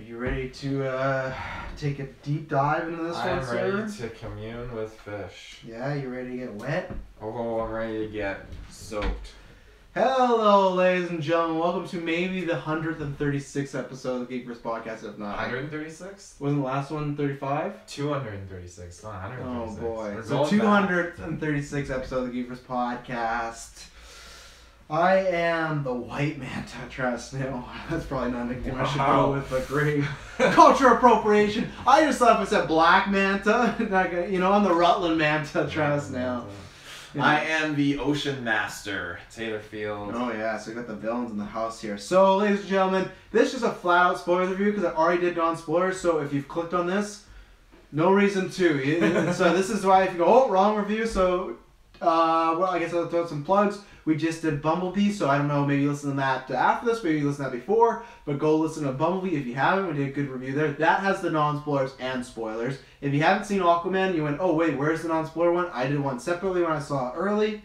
You ready to take a deep dive into this one, sir? I'm ready to commune with fish. Yeah, you ready to get wet? Oh, I'm ready to get soaked. Hello, ladies and gentlemen. Welcome to maybe the 136th episode of the GeekVerse podcast, if not. 136? Wasn't the last one 35? 236, not 136. Oh, boy. We're So 236th episode of the GeekVerse podcast. I am the white manta, trust me. Oh, that's probably not a nickname I should go with, but great. Culture appropriation. I just thought if I said black manta, I'm the Rutland manta, trust now. You know. I am the Ocean Master, Taylor Field. Oh yeah, so we got the villains in the house here. So, ladies and gentlemen, this is a flat-out spoilers review because I already did non-spoilers, so if you've clicked on this, no reason to. So this is why if you go, oh, wrong review, so, well, I guess I'll throw out some plugs. We just did Bumblebee, so I don't know, maybe listen to that after this, maybe listen to that before, but go listen to Bumblebee if you haven't. We did a good review there. That has the non-spoilers and spoilers. If you haven't seen Aquaman, you went, oh wait, where's the non-spoiler one? I did one separately when I saw it early.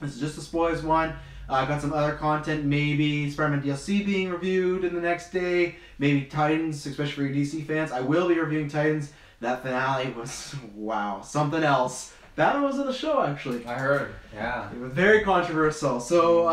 This is just the spoilers one. I got some other content, maybe Spider-Man DLC being reviewed in the next day, maybe Titans, especially for your DC fans. I will be reviewing Titans. That finale was, wow, something else. That one was in the show, actually. I heard, yeah. It was very controversial. So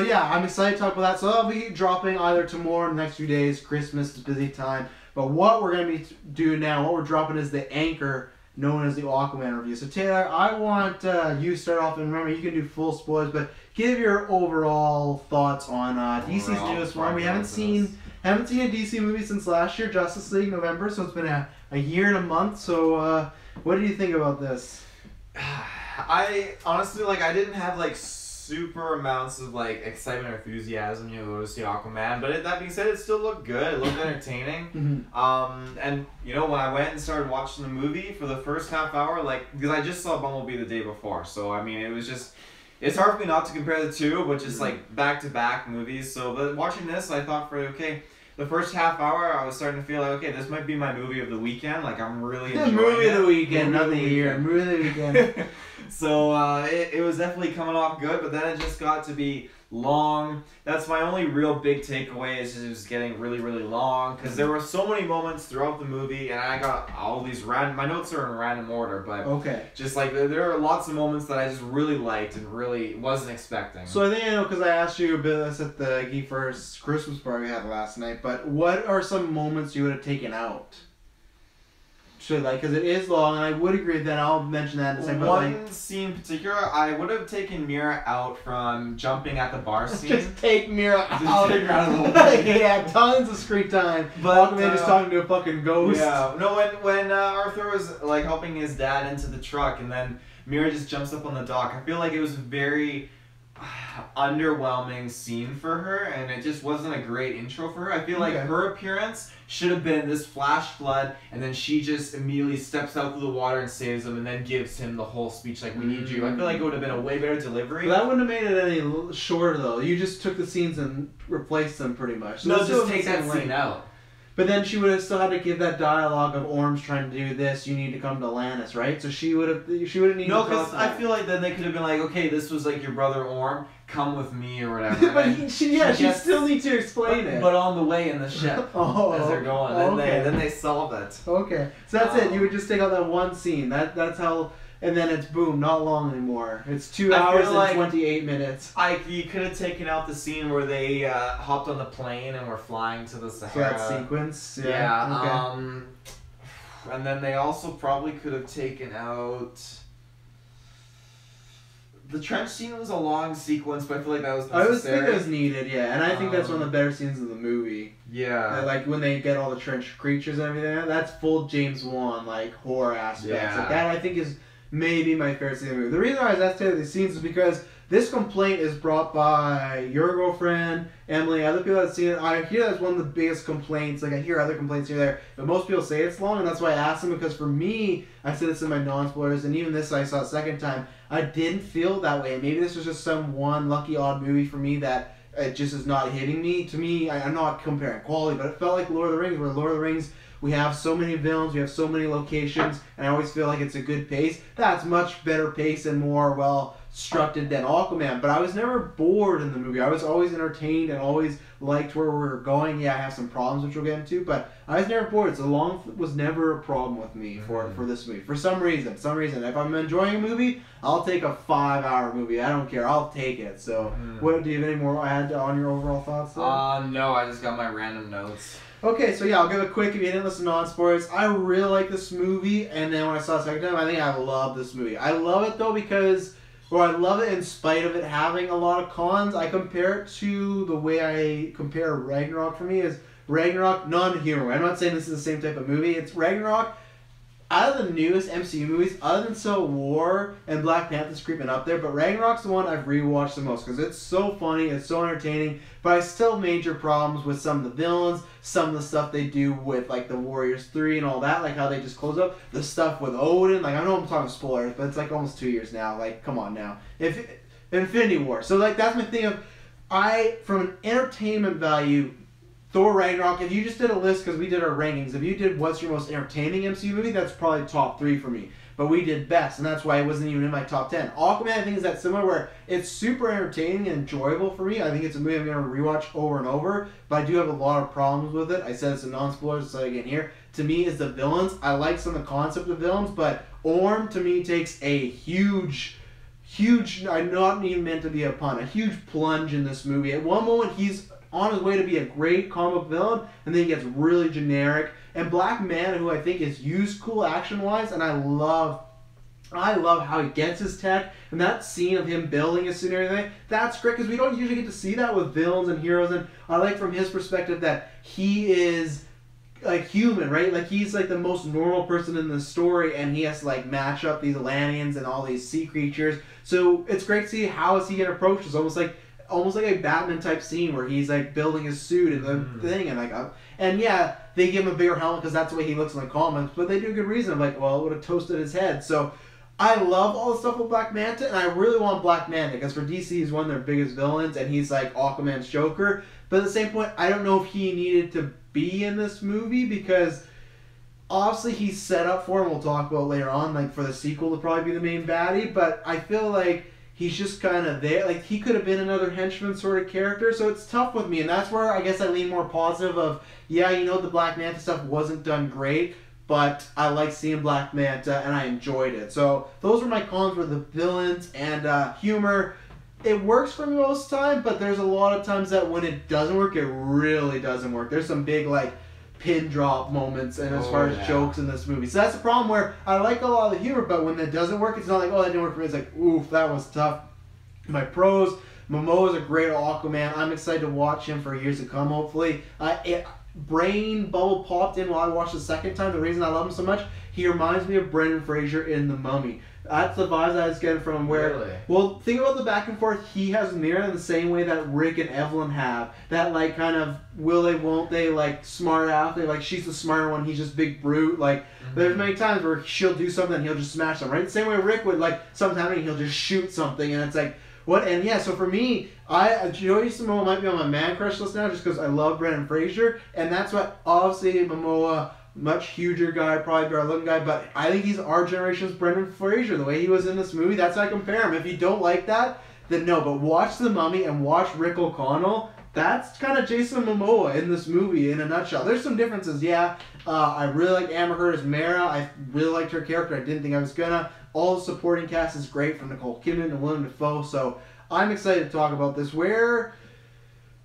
yeah, I'm excited to talk about that. So I'll be dropping either tomorrow or in the next few days. Christmas is a busy time. But what we're going to be doing now, what we're dropping is the anchor known as the Aquaman review. So Taylor, I want you to start off, and remember, you can do full spoilers, but give your overall thoughts on DC's newest one. We haven't seen a DC movie since last year, Justice League, November, so it's been a year and a month. So what do you think about this? I honestly, I didn't have, super amounts of, excitement or enthusiasm, to see Aquaman, but that being said, it still looked good. It looked entertaining. And, when I went and started watching the movie for the first half hour, because I just saw Bumblebee the day before, so, I mean, it was just, it's hard for me not to compare the two, but just, back-to-back movies, so, but watching this, I thought the first half hour, I was starting to feel okay, this might be my movie of the weekend. I'm really enjoying it. Movie of the weekend, not the year. Movie of the weekend. So, it was definitely coming off good, but then it just got to be long. That's my only real big takeaway, is it was getting really, really long, because there were so many moments throughout the movie, and I got all these my notes are in random order, but okay. Just there are lots of moments that I just really liked and really wasn't expecting. So I think I know, because I asked you about this at the GeekVerse Christmas party we had last night, but what are some moments you would have taken out? So, because it is long, and I would agree with that. I'll mention that in a second. One scene in particular, I would have taken Mira out from jumping at the bar scene. Just take Mira out. Just take her out of the way. Yeah, tons of screen time. But Aquaman just talking to a fucking ghost. Yeah, no, when Arthur was helping his dad into the truck, and then Mira just jumps up on the dock. I feel like it was a very underwhelming scene for her, and it just wasn't a great intro for her. I feel like her appearance should have been this flash flood, and then she just immediately steps out through the water and saves him, and then gives him the whole speech we need you. I feel like it would have been a way better delivery. But that wouldn't have made it any shorter, though. You just took the scenes and replaced them pretty much. So no, just take that scene out. But then she would have still had to give that dialogue of Orm's trying to do this, you need to come to Atlantis, right? So she would have needed No, because I feel like then they could have been okay, this was your brother Orm, come with me or whatever. But she still need to explain it. But on the way in the ship, as they're going, then they solve it. Okay, so that's it. You would just take out that one scene. That's how. And then it's boom, not long anymore. It's 2 hours and 28 minutes. You could have taken out the scene where they hopped on the plane and were flying to the Sahara. So that sequence, yeah. And then they also probably could have taken out. The trench scene was a long sequence, but I feel like that was necessary. I think it was needed, yeah. And I think that's one of the better scenes in the movie. Yeah. When they get all the trench creatures and everything. That's full James Wan, horror aspects. Yeah. That I think is maybe my favorite scene in the movie. The reason why I was asking these scenes is because this complaint is brought by your girlfriend, Emily, other people that have seen it. I hear that's one of the biggest complaints. I hear other complaints here and there, but most people say it's long, and that's why I asked them, because for me, I said this in my non-spoilers, and even this I saw a second time, I didn't feel that way. Maybe this was just some one lucky odd movie for me that it just is not hitting me. To me, I'm not comparing quality, but it felt like Lord of the Rings, where Lord of the Rings, we have so many villains, we have so many locations, and I always feel like it's a good pace. That's much better pace and more, constructed than Aquaman, but I was never bored in the movie. I was always entertained and always liked where we were going. Yeah, I have some problems which we'll get into, but I was never bored. So long was never a problem with me for this movie. For some reason, if I'm enjoying a movie, I'll take a 5-hour movie. I don't care. I'll take it. So, what do you have any more add on your overall thoughts? No, I just got my random notes. Okay, so yeah, I'll give a quick, if you didn't listen to non-spoilers, I really like this movie, and then when I saw it the second time, I think I love this movie. I love it, though, because, well, I love it in spite of it having a lot of cons. I compare it to the way I compare Ragnarok for me is Ragnarok, non-humor. I'm not saying this is the same type of movie. It's Ragnarok. Out of the newest MCU movies, other than Civil War and Black Panther's creeping up there, but Ragnarok's the one I've rewatched the most because it's so funny, it's so entertaining, but I still have major problems with some of the villains, some of the stuff they do with like the Warriors 3 and all that, like how they just close up, the stuff with Odin, like I know I'm talking spoilers, but it's like almost 2 years now, like come on now. Infinity War. So like that's my thing of, from an entertainment value, Thor Ragnarok, if you just did a list, because we did our rankings, if you did what's your most entertaining MCU movie, that's probably top 3 for me. But we did best, and that's why it wasn't even in my top 10. Aquaman, I think, is that similar, where it's super entertaining and enjoyable for me. I think it's a movie I'm going to rewatch over and over, but I do have a lot of problems with it. I said it's a non-spoiler, so again here. To me, is the villains. I like some of the concept of villains, but Orm, to me, takes a huge, I'm not even meant to be a pun, a huge plunge in this movie. At one moment, he's on his way to be a great comic villain, and then he gets really generic. And Black Manta, who I think is used cool action-wise, and I love how he gets his tech, and that scene of him building his suit and everything, that's great, because we don't usually get to see that with villains and heroes, and I like from his perspective that he is like human, right? Like he's like the most normal person in the story, and he has to like match up these Atlanteans and all these sea creatures. So it's great to see how is he gonna approach this, almost like a Batman type scene where he's like building his suit and the thing, and like and yeah, they give him a bigger helmet because that's the way he looks in the comics, but they do a good reason. I'm like, well, it would have toasted his head. So I love all the stuff with Black Manta, and I really want Black Manta because for DC he's one of their biggest villains, and he's like Aquaman's Joker. But at the same point, I don't know if he needed to be in this movie because obviously he's set up for, and we'll talk about later on, like for the sequel to probably be the main baddie. But I feel like he's just kind of there. Like, he could have been another henchman sort of character, so it's tough with me. And that's where I guess I lean more positive of, yeah, you know, the Black Manta stuff wasn't done great, but I like seeing Black Manta, and I enjoyed it. So those were my cons, were the villains and humor. It works for me most of the time, but there's a lot of times that when it doesn't work, it really doesn't work. There's some big, like, pin drop moments and as far as jokes in this movie. So that's the problem where I like a lot of the humor, but when that doesn't work, it's not like, oh, that didn't work for me. It's like, oof, that was tough. My pros, Momoa is a great Aquaman. I'm excited to watch him for years to come, hopefully. Brain bubble popped in while I watched the second time. The reason I love him so much, he reminds me of Brendan Fraser in The Mummy. That's the vibes I was getting from him. Where, really? Well, think about the back and forth. He has Mira in the same way that Rick and Evelyn have. That, like, kind of will they, won't they, like, smart out. They like, she's the smarter one, he's just big brute. Like, there's many times where she'll do something and he'll just smash them, right? The same way Rick would, like, sometimes he'll just shoot something, and it's like, what? And yeah, so for me, Joey Momoa might be on my man crush list now just because I love Brendan Fraser, and that's what, obviously, Momoa, much huger guy, probably better looking guy, but I think he's our generation's Brendan Fraser. The way he was in this movie, that's how I compare him. If you don't like that, then no, but watch The Mummy and watch Rick O'Connell. That's kind of Jason Momoa in this movie in a nutshell. There's some differences, yeah. I really like Amber Heard as Mara. I really liked her character. I didn't think I was gonna. All the supporting cast is great, from Nicole Kidman and Willem Dafoe, so I'm excited to talk about this. Where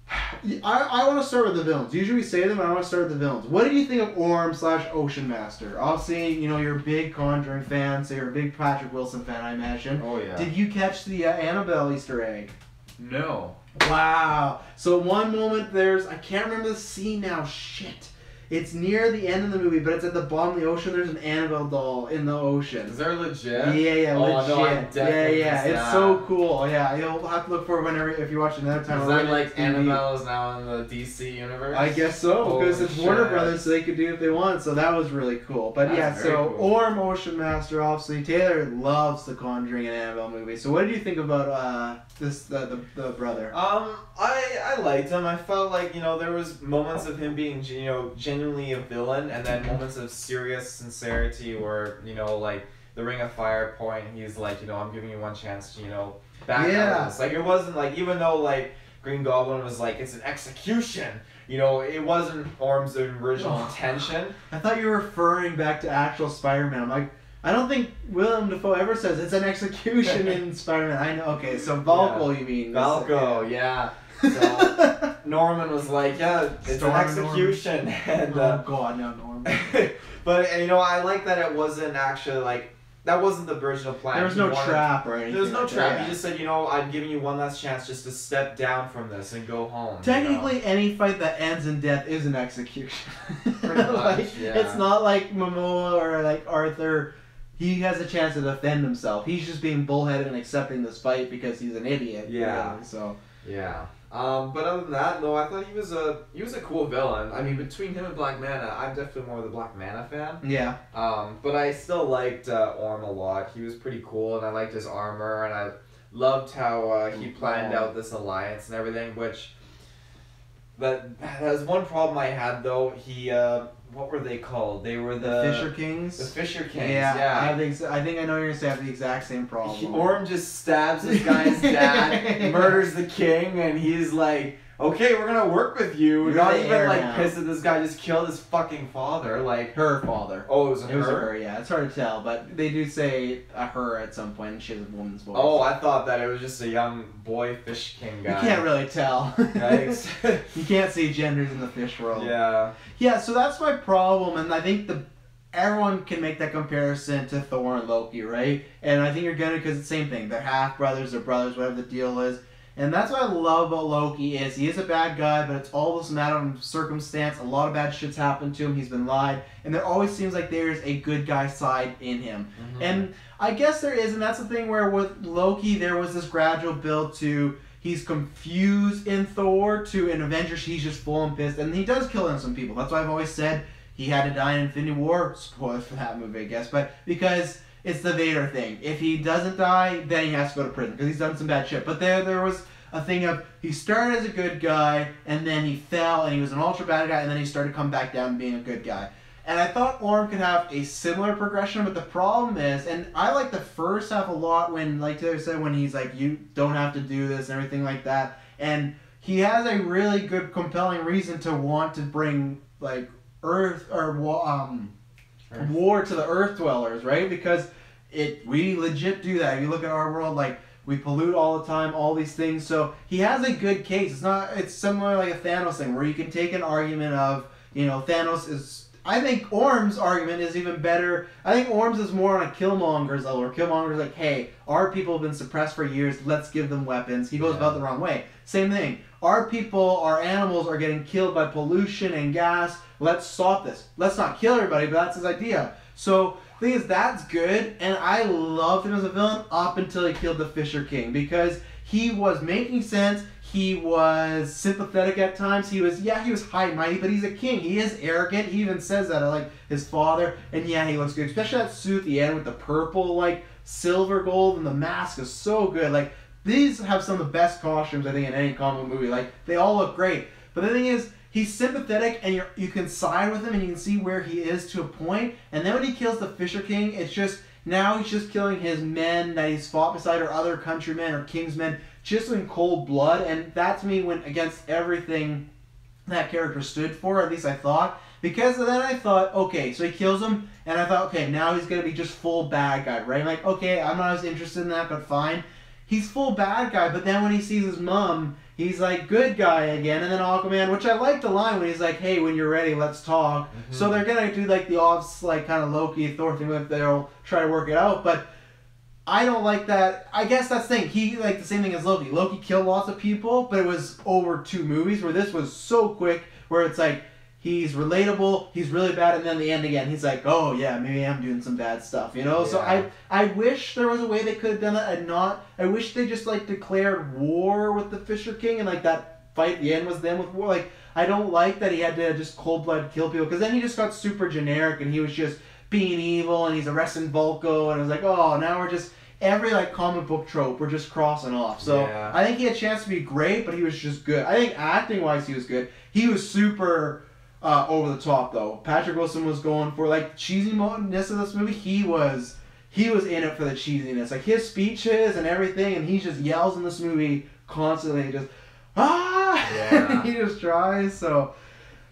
I want to start with the villains. Usually we say them, but I want to start with the villains. What did you think of Orm / Ocean Master? Obviously, you know, you're a big Conjuring fan, so you're a big Patrick Wilson fan, I imagine. Oh, yeah. Did you catch the Annabelle Easter egg? No. Wow. So one moment there's, I can't remember the scene now, shit. It's near the end of the movie, but it's at the bottom of the ocean. There's an Annabelle doll in the ocean. Is there legit? Yeah, legit. No, I definitely missed it's that. so cool. Yeah, you'll have to look for it whenever, if you watch it another time. Is that like Annabelle is now in the DC universe? I guess so, because it's Warner Brothers, so they could do what they want. So that was really cool. But that's yeah, so cool. Orm, Ocean Master, obviously. Taylor loves the Conjuring and Annabelle movie. So what did you think about the brother? I liked him. I felt like, you know, there was moments of him being, you know, genuinely a villain, and then moments of serious sincerity where, you know, like, the Ring of Fire point, he's like, you know, I'm giving you one chance to, you know, back Yeah. out of this. Like, it wasn't like, even though, like, Green Goblin was like, it's an execution, you know, it wasn't Orm's original intention. I thought you were referring back to actual Spider-Man. I'm like, I don't think Willem Dafoe ever says it's an execution in Spider-Man. I know. Okay, so Valko, you mean? Valko, yeah. So Norman was like, yeah, it's an execution. And, oh God, no, Norman. but, you know, I like that it wasn't actually, like, that wasn't the original plan. There was no trap or anything. There was no like trap. that, yeah. He just said, you know, I'm giving you one last chance just to step down from this and go home. Technically, you know? any fight that ends in death is an execution. Pretty much, like, yeah. It's not like Momoa or like Arthur. He has a chance to defend himself. He's just being bullheaded and accepting this fight because he's an idiot. Yeah. Really, so. Yeah. But other than that, no, I thought he was a cool villain. I mean, between him and Black Manta, I'm definitely more the Black Manta fan. Yeah. But I still liked Orm a lot. He was pretty cool, and I liked his armor, and I loved how he planned out this alliance and everything. Which that was one problem I had though. He what were they called? They were the Fisher Kings. The Fisher Kings. Yeah. Yeah. I think I know you're gonna say I have the exact same problem. Orm just stabs this guy's dad, murders the king, and he's like, "Okay, we're gonna work with you." You're Not the even heir like now. pissed that this guy just killed his fucking father. Like Her father. Oh, it was a It was her? her, yeah. It's hard to tell, but they do say a her at some point, and she has a woman's voice. Oh, I thought that it was just a young boy fish king guy. You can't really tell. Yikes. You can't see genders in the fish world. Yeah. Yeah, so that's my problem, and I think everyone can make that comparison to Thor and Loki, right? And I think you're gonna, because it's the same thing. They're half brothers, they're brothers, whatever the deal is. And that's what I love about Loki is he is a bad guy, but it's always a matter of circumstance. A lot of bad shit's happened to him. He's been lied, and there always seems like there's a good guy side in him. Mm-hmm. And I guess there is, and that's the thing where with Loki there was this gradual build to he's confused in Thor to in Avengers he's just full and pissed, and he does kill some people. That's why I've always said he had to die in Infinity War. Spoilers for that movie, I guess, but because it's the Vader thing. If he doesn't die, then he has to go to prison because he's done some bad shit. But there was a thing of he started as a good guy and then he fell and he was an ultra bad guy and then he started to come back down to being a good guy. And I thought Orm could have a similar progression, but the problem is, and I like the first half a lot when, like Taylor said, when he's like, you don't have to do this and everything like that. And he has a really good, compelling reason to want to bring like Earth or war to the Earth dwellers, right? Because we legit do that. If you look at our world, like we pollute all the time, all these things. So he has a good case. It's similar like a Thanos thing where you can take an argument of, you know, Thanos is. I think Orm's argument is even better. I think Orm's is more on a Killmonger's level, where Killmonger's like, hey, our people have been suppressed for years, let's give them weapons. He goes about the wrong way. Same thing. Our people, our animals are getting killed by pollution and gas. Let's stop this. Let's not kill everybody, but that's his idea. So the thing is, that's good, and I loved him as a villain up until he killed the Fisher King, because he was making sense. He was sympathetic at times. He was high and mighty, but he's a king. He is arrogant. He even says that, like his father. And yeah, he looks good, especially that suit at the end with the purple, like silver gold, and the mask is so good. Like these have some of the best costumes I think in any comic movie. Like they all look great. But the thing is, he's sympathetic, and you can side with him, and you can see where he is to a point. And then when he kills the Fisher King, it's just now he's just killing his men that he's fought beside, or other countrymen or kingsmen, just in cold blood, and that to me went against everything that character stood for, at least I thought. Because then I thought, okay, so he kills him, and I thought, okay, now he's going to be just full bad guy, right? I'm like, okay, I'm not as interested in that, but fine. He's full bad guy, but then when he sees his mom, he's like good guy again, and then Aquaman, which I like the line when he's like, hey, when you're ready, let's talk. Mm-hmm. So they're going to do like the ops, like kind of Loki, Thor thing, but they'll try to work it out, but I don't like that. I guess that's the thing. He, like the same thing as Loki. Loki killed lots of people, but it was over 2 movies, where this was so quick, where it's like, he's relatable, he's really bad, and then the end again, he's like, oh yeah, maybe I'm doing some bad stuff, you know? Yeah. So I wish there was a way they could have done that, and I wish they just like declared war with the Fisher King, and like that fight at the end was them with war. Like, I don't like that he had to just cold-blooded kill people, because then he just got super generic, and he was just being evil, and he's arresting Volko, and it was like, oh, now we're just, every like comic book trope we're just crossing off. So yeah. I think he had a chance to be great, but he was just good. I think acting wise he was good. He was super over the top though. Patrick Wilson was going for like cheesiness of this movie. He he was in it for the cheesiness. Like, his speeches and everything, and he just yells in this movie constantly, just, ah! Yeah. He just tries, so...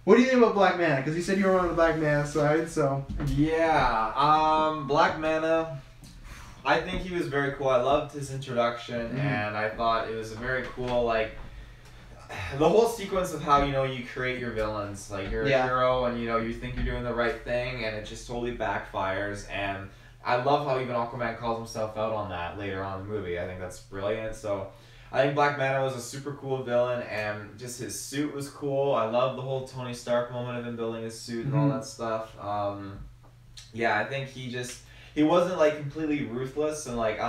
What do you think about Black Manta? Because you said you were on the Black Manta side, so... Yeah, Black Manta, I think he was very cool. I loved his introduction, and I thought it was a very cool, like... The whole sequence of how, you create your villains. Like, you're a hero, and, you think you're doing the right thing, and it just totally backfires, and... I love how even Aquaman calls himself out on that later on in the movie. I think that's brilliant. So I think Black Manta was a super cool villain, and just his suit was cool. I love the whole Tony Stark moment of him building his suit and all that stuff. Yeah, I think he wasn't like completely ruthless and like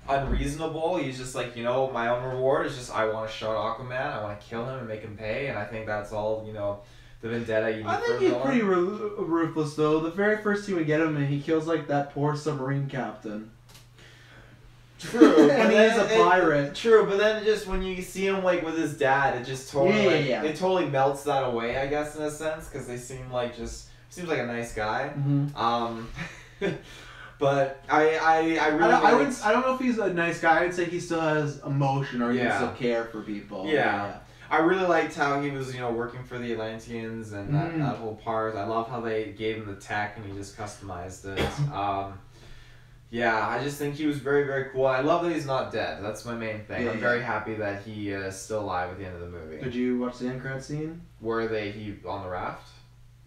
unreasonable. He's just like, my own reward is just I want to show Aquaman, I want to kill him and make him pay, and I think that's all, the vendetta you need. I think he's pretty ruthless though. The very first scene we get him and he kills like that poor submarine captain. True. And he's a pirate. True, but then just when you see him like with his dad, it just totally it totally melts that away, I guess, in a sense, because they seems like a nice guy. But I don't know if he's a nice guy. I'd say he still has emotion or he can still care for people. Yeah. I really liked how he was, working for the Atlanteans and that whole part. I love how they gave him the tech and he just customized it. Yeah, I just think he was very, very cool. I love that he's not dead. That's my main thing. I'm very happy that he is still alive at the end of the movie. Did you watch the end credit scene? Where he on the raft?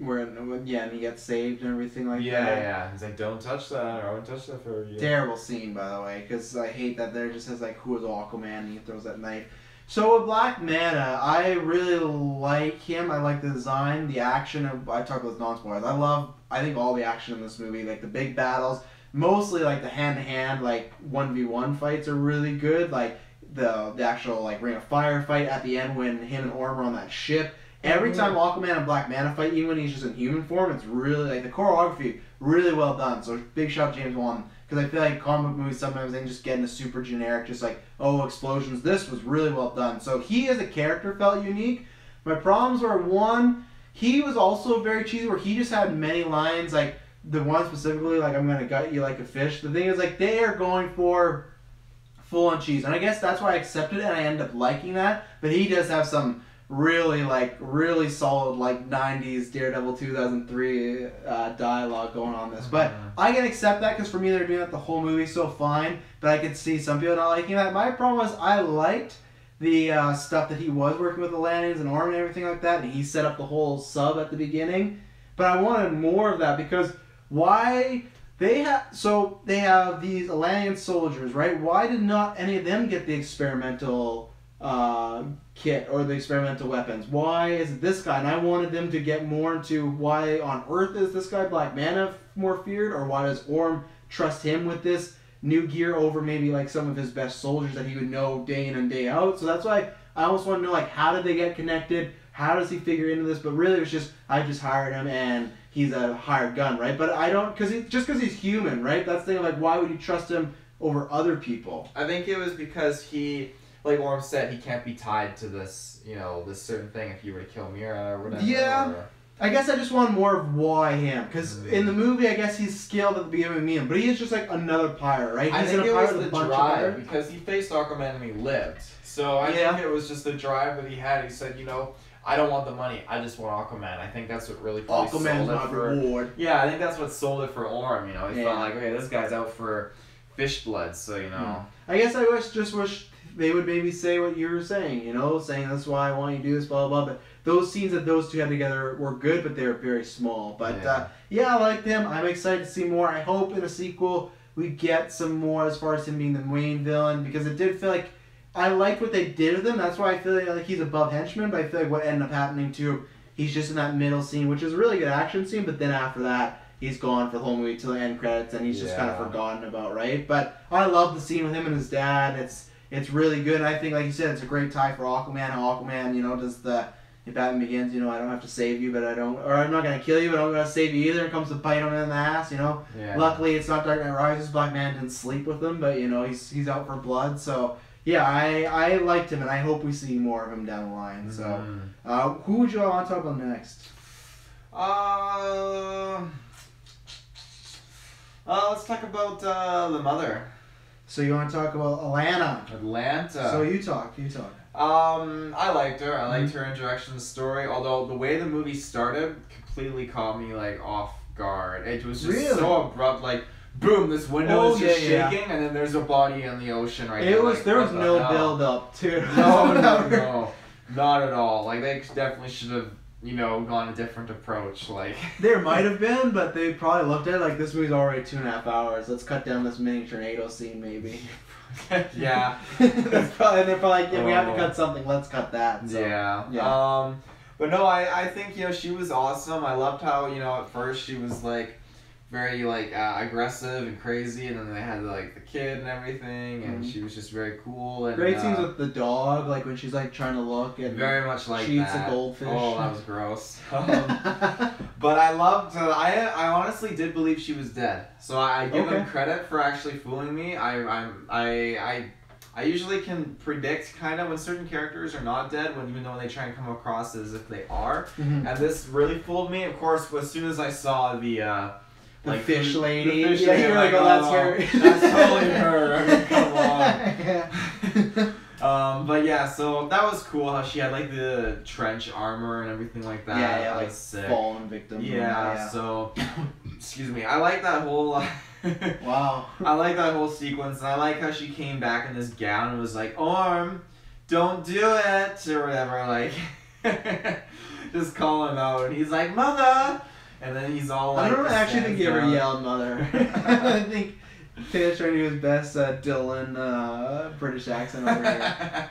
And he gets saved and everything like that. Yeah. He's like, don't touch that, or I won't touch that for you. Terrible scene, by the way, because I hate that there just says, like, who is Aquaman, and he throws that knife. So with Black Manta, I really like him. I like the design, the action. I talk about non-spoilers. I think all the action in this movie, like the big battles, mostly like the hand-to-hand, like 1v1 fights are really good. Like the actual like Ring of Fire fight at the end when him and Orm are on that ship. Every time Aquaman and Black Manta fight, even when he's just in human form, it's really, like, the choreography, really well done. So big shout out to James Wan. Because I feel like comic book movies, sometimes they can just get into super generic, just like, oh, explosions. This was really well done. So he as a character felt unique. My problems were, one, he was also very cheesy, where he just had many lines, like, the one specifically, like, I'm going to gut you like a fish. The thing is, like, they are going for full-on cheese. And I guess that's why I accepted it, and I ended up liking that. But he does have some really solid, like, 90s Daredevil 2003 dialogue going on this. But I can accept that, because for me they're doing that the whole movie so fine, but I could see some people not liking that. My problem was I liked the stuff that he was working with the Atlanteans and Orm and everything like that, and he set up the whole sub at the beginning. But I wanted more of that, because why... They have these Atlantean soldiers, right? Why did not any of them get the experimental kit or the experimental weapons? Why is it this guy? And I wanted them to get more into why on Earth is this guy Black Manta more feared, or why does Orm trust him with this new gear over maybe like some of his best soldiers that he would know day in and day out. So that's why I almost want to know, like, how did they get connected? How does he figure into this? But really it was just, I just hired him and he's a hired gun, right? But I don't, just because he's human, right? That's the thing, like, why would you trust him over other people? I think it was because he, like Orm said, he can't be tied to this, this certain thing if you were to kill Mira or whatever. Yeah. I guess I just want more of why him. Because in the movie, I guess he's skilled at the beginning of me, but he is just like another pirate, right? I think it was the drive, because he faced Aquaman and he lived. So I think it was just the drive that he had. He said, I don't want the money. I just want Aquaman. I think that's what really sold it for reward. Yeah, I think that's what sold it for Orm. He felt like, okay, this guy's out for fish blood, so I guess I just wish they would maybe say what you were saying. Saying that's why I want you to do this, blah blah blah. But those scenes that those two had together were good, but they were very small. But I liked him. I'm excited to see more. I hope in a sequel we get some more as far as him being the main villain, because it did feel like. I liked what they did with him. That's why I feel like he's above henchman. But I feel like what ended up happening to he's just in that middle scene, which is a really good action scene. But then after that, he's gone for the whole movie till the end credits, and he's just kind of forgotten about, right? But I love the scene with him and his dad. It's really good. And I think, like you said, it's a great tie for Aquaman. How Aquaman, does the if Batman Begins, I don't have to save you, but I'm not gonna kill you, but I'm gonna save you either. It comes to bite him in the ass, Yeah. Luckily, it's not Dark Knight Rises. Black Man didn't sleep with him, but he's out for blood, so. Yeah, I liked him, and I hope we see more of him down the line. So, who would you want to talk about next? Let's talk about the mother. So you want to talk about Atlanta? Atlanta. So you talk. I liked her. I liked her introduction to the story. Although the way the movie started completely caught me like off guard. It was just so abrupt. Like, boom! This window is just shaking, and then there's a body in the ocean right there. There was no build up to it. No, not at all. Like they definitely should have, gone a different approach. Like there might have been, but they probably looked at it like this movie's already 2.5 hours. Let's cut down this mini tornado scene, maybe. Yeah. They're probably like, we have to cut something. Let's cut that. So, yeah. But no, I think she was awesome. I loved how at first she was like very like aggressive and crazy, and then they had like the kid and everything, and she was just very cool. And great scenes with the dog, like when she's like trying to look and very much like she that. eats a goldfish. Oh, that was gross. But I loved. I honestly did believe she was dead, so I give them credit for actually fooling me. I usually can predict kind of when certain characters are not dead, even though they try and come across as if they are, and this really fooled me. Of course, as soon as I saw the fish lady. The fish lady. You're like, that's her. That's totally her. I mean, come on. But yeah, so that was cool how she had like the trench armor and everything like that. Yeah, like sick. fallen victim. Yeah, so excuse me. I like that whole wow. I like that whole sequence, and I like how she came back in this gown and was like, "Orm, don't do it," or whatever, like just call him out, and he's like, "Mother." And then he's all like... I don't actually think he ever yelled mother. I think Taylor's trying to do his best Dylan British accent over here.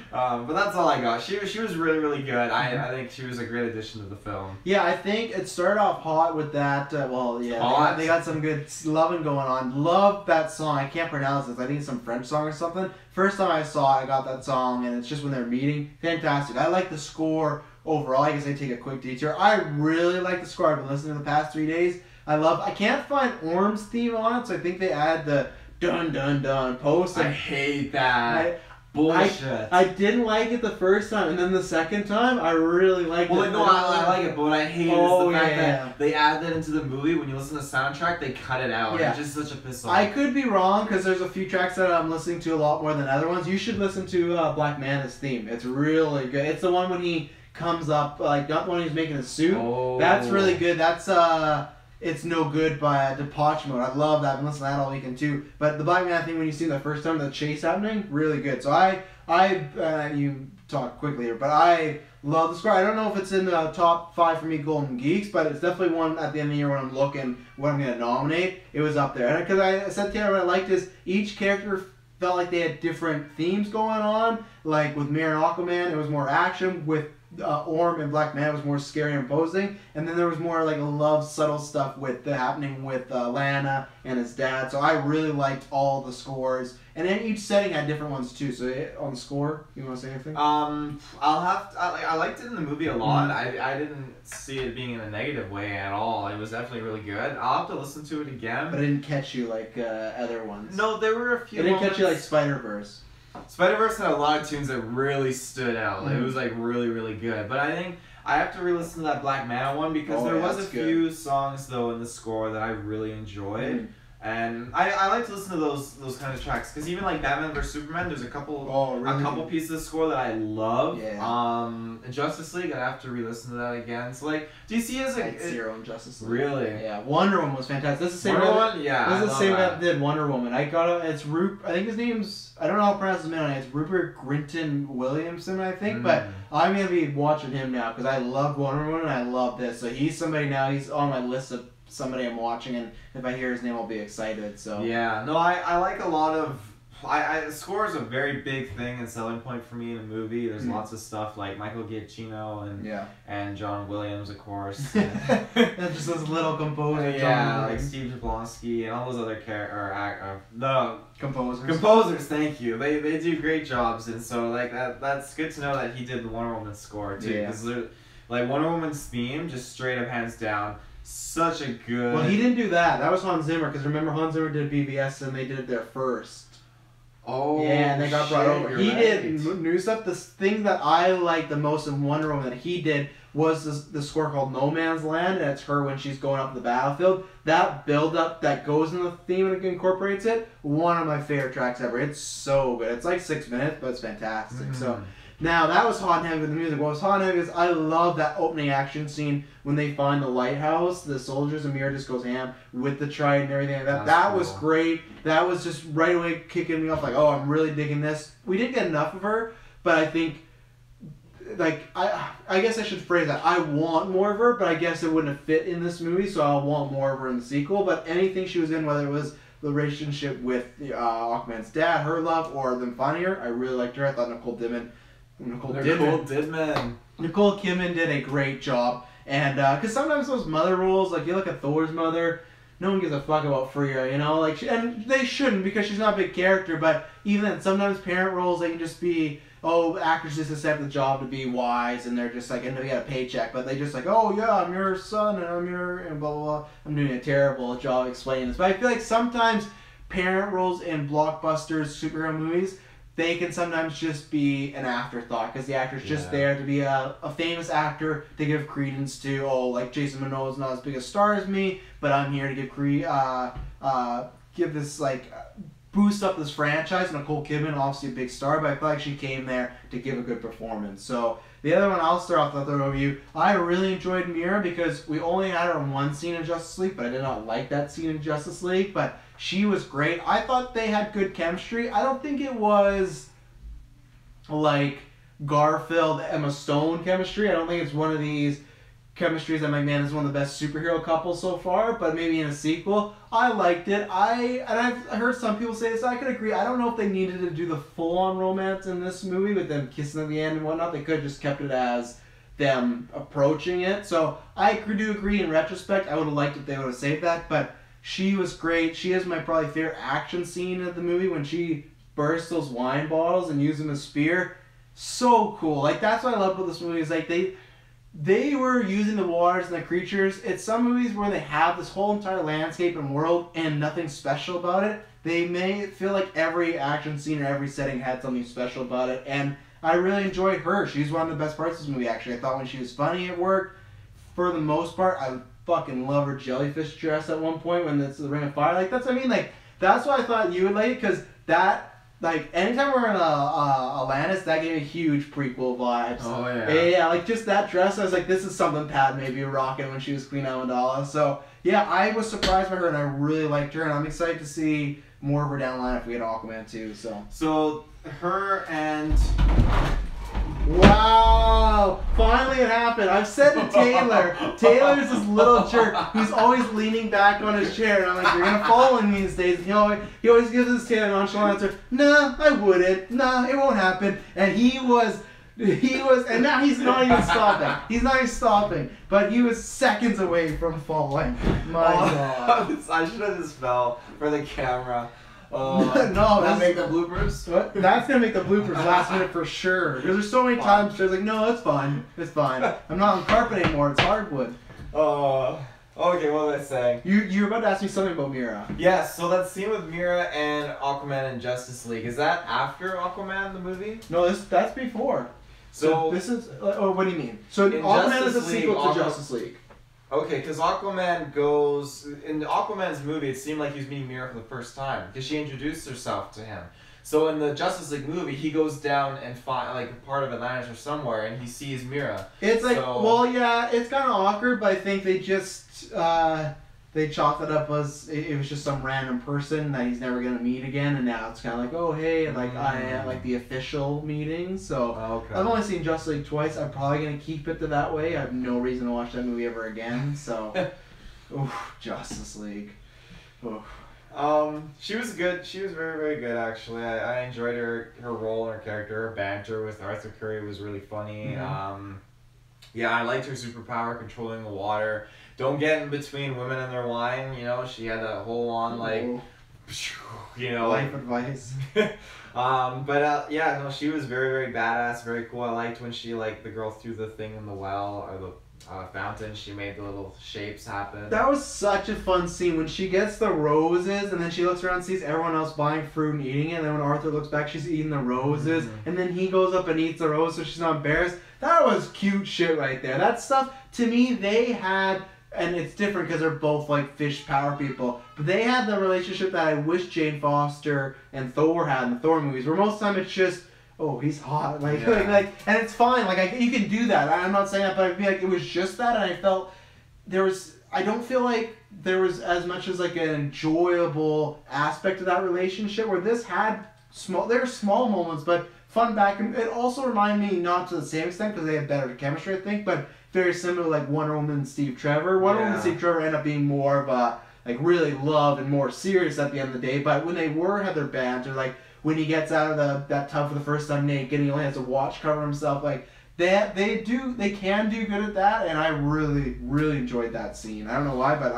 But that's all I got. She was really, really good. I think she was a great addition to the film. Yeah, I think it started off hot with that. They got some good loving going on. Love that song. I can't pronounce this. I think it's some French song or something. First time I saw it, I got that song, and it's just when they're meeting. Fantastic. I like the score overall. I guess I take a quick detour. I really like the score. I've been listening to the past 3 days. I can't find Orm's theme on it, so I think they add the dun dun dun post. I hate that. Bullshit. I didn't like it the first time, and then the second time, I really liked it. Well, no, I like it, but what I hate is the fact that they add that into the movie. When you listen to the soundtrack, they cut it out. Yeah. It's just such a piss off. I could be wrong, because there's a few tracks that I'm listening to a lot more than other ones. You should listen to Black Manta's theme. It's really good. It's the one when he comes up, like, not when he's making a suit. Oh. That's really good. That's, It's No Good by Depeche Mode. I love that. I've been listening to that all weekend too. But the Black Manta thing, when you see it the first time, the chase happening, really good. So you talk quickly here, but I love the score. I don't know if it's in the top 5 for me Golden Geeks, but it's definitely one at the end of the year when I'm looking what I'm going to nominate. It was up there. Because I said to you, what I liked is each character felt like they had different themes going on. Like with Mir and Aquaman, it was more action. With Orm and Black Manta was more scary and imposing, and then there was more like love subtle stuff with happening with Lana and his dad. So I really liked all the scores, and then each setting had different ones too. So on the score, you want to say anything? I liked it in the movie a lot. I didn't see it being in a negative way at all. It was definitely really good. I'll have to listen to it again. But it didn't catch you like other ones. No, there were a few. It didn't catch you like Spider-Verse. Spider-Verse had a lot of tunes that really stood out. It was like really, really good. But I think I have to re-listen to that Black Manta one because there was a few songs though in the score that I really enjoyed. And I like to listen to those kind of tracks because even like Batman vs Superman, there's a couple pieces of score that I love. Yeah. Justice League, I have to re-listen to that again. So like DC is like Zero in Justice League. Really? Yeah. Wonder Woman was fantastic. This is the same Wonder Woman? Yeah. This is the same guy that did Wonder Woman. I think his name's, I don't know how to pronounce his middle name. It's Rupert Grinton Williamson, I think. But I'm gonna be watching him now because I love Wonder Woman and I love this. So he's somebody now. He's on my list of somebody I'm watching, and if I hear his name, I'll be excited. So yeah, no, I like a lot of. Score is a very big thing and selling point for me in a movie. There's lots of stuff like Michael Giacchino and John Williams, of course. That's just those little composers. Like Steve Jablonsky and all those other composers. Composers, thank you. They do great jobs, and so like that's good to know that he did the Wonder Woman score too, because like Wonder Woman's theme, just straight up hands down. Such a good... Well, he didn't do that. That was Hans Zimmer, because remember Hans Zimmer did BVS and they did it there first. Oh, yeah, and they got brought over. He right. did new stuff. The thing that I liked the most in Wonder Woman that he did was the score called No Man's Land, and it's her when she's going up the battlefield. That build up that goes in the theme and incorporates it. One of my favorite tracks ever. It's so good. It's like 6 minutes, but it's fantastic. Mm-hmm. So now that was hot and heavy with the music. What was hot and heavy is I love that opening action scene when they find the lighthouse. The soldiers and Mira just goes ham with the trident and everything like that. That was great. That was just right away kicking me off like, oh, I'm really digging this. We didn't get enough of her, but I think. Like, I guess I should phrase that. I want more of her, but I guess it wouldn't have fit in this movie, so I'll want more of her in the sequel. But anything she was in, whether it was the relationship with Aquaman's dad, her love, or them finding her, I really liked her. I thought Nicole Kidman did a great job. And, because sometimes those mother roles, like, you look at Thor's mother, no one gives a fuck about Freya, you know? Like, and they shouldn't, because she's not a big character, but even then, sometimes parent roles, they can just be... Oh, actors just accept the job to be wise, and they're just like, and they get a paycheck, but they just like, oh yeah, I'm your son, and I'm your, and blah, blah, blah. I'm doing a terrible job explaining this. But I feel like sometimes parent roles in blockbusters, superhero movies, they can sometimes just be an afterthought, because the actor's just there to be a famous actor to give credence to, oh, like Jason Momoa's not as big a star as me, but I'm here to give this, like... boost up this franchise. Nicole Kidman, obviously a big star, but I feel like she came there to give a good performance. So the other one, I'll start off with the review. I really enjoyed Mira because we only had her in one scene in Justice League, but I did not like that scene in Justice League, but she was great. I thought they had good chemistry. I don't think it was like Garfield, Emma Stone chemistry. I don't think it's one of these chemistries that like, man, is one of the best superhero couples so far, but maybe in a sequel. I liked it. I've heard some people say this. I could agree. I don't know if they needed to do the full-on romance in this movie with them kissing at the end and whatnot. They could have just kept it as them approaching it. So I do agree in retrospect. I would have liked if they would have saved that, but she was great. She is my probably favorite action scene of the movie when she bursts those wine bottles and uses them as a spear. So cool. Like, that's what I love about this movie is like they were using the waters and the creatures. It's some movies where they have this whole entire landscape and world and nothing special about it. They may feel like every action scene or every setting had something special about it. And I really enjoyed her. She's one of the best parts of this movie, actually. I thought when she was funny, it worked. For the most part, I fucking love her jellyfish dress at one point when it's the Ring of Fire. Like, that's what I mean. Like, that's why I thought you would like it, because that... Like, anytime we're in Atlantis, that gave me huge prequel vibes. Oh, yeah. Yeah, like, just that dress, I was like, this is something Pat may be rocking when she was Queen Amidala. So, yeah, I was surprised by her, and I really liked her, and I'm excited to see more of her down the line if we get Aquaman too, So, her and... Wow! Finally it happened. I've said to Taylor, Taylor's this little jerk who's always leaning back on his chair, and I'm like, you're gonna follow me these days. And he always gives his Taylor nonchalant answer, nah, I wouldn't. Nah, it won't happen. And he was, and now he's not even stopping. He's not even stopping. But he was seconds away from falling. My God. I should have just fell for the camera. No, that make the bloopers? What? That's gonna make the bloopers last minute for sure. Because there's so many times she's like, no, it's fine. It's fine. I'm not on carpet anymore, it's hardwood. Okay, what was I saying? You were about to ask me something about Mira. Yeah, so that scene with Mira and Aquaman in Justice League, is that after Aquaman the movie? No, that's before. So this is, what do you mean? So Aquaman is a sequel to Justice League. Okay, because Aquaman goes... In Aquaman's movie, it seemed like he was meeting Mira for the first time, because she introduced herself to him. So in the Justice League movie, he goes down and find like part of Atlantis or somewhere, and he sees Mira. It's like, well, yeah, it's kind of awkward, but I think they just... they chalked it up as it was just some random person that he's never gonna meet again, and now it's kind of like, oh hey, like I am like the official meeting. So I've only seen Justice League twice. I'm probably gonna keep it to that way. I have no reason to watch that movie ever again. So, Justice League. Oof. She was good. She was very, very good actually. I enjoyed her role and her character. Her banter with Arthur Curry was really funny. Mm-hmm. Yeah, I liked her superpower, controlling the water. Don't get in between women and their wine, you know, she had that whole on, like, you know. Life advice. Yeah, no, she was very, very badass, very cool. I liked when she, like, the girl threw the thing in the well, or fountain. She made the little shapes happen. That was such a fun scene when she gets the roses and then she looks around and sees everyone else buying fruit and eating it. And then when Arthur looks back, she's eating the roses. And then he goes up and eats the rose so she's not embarrassed. That was cute shit right there. That stuff, to me, they had, and it's different because they're both like fish power people, but they had the relationship that I wish Jane Foster and Thor had in the Thor movies, where most of the time it's just, oh, he's hot, like, and it's fine, like, you can do that. I'm not saying that, but I feel like it was just that, and I felt I don't feel like there was as much as like an enjoyable aspect of that relationship, where this had there are small moments, but fun back, and it also reminded me, not to the same extent, because they had better chemistry, I think, but very similar to like Wonder Woman and Steve Trevor. Wonder Woman and Steve Trevor end up being more of a, like, really love and more serious at the end of the day, but when they had their banter, like, when he gets out of that tub for the first time naked and he only has a watch cover himself, like, they can do good at that, and I really, really enjoyed that scene. I don't know why, but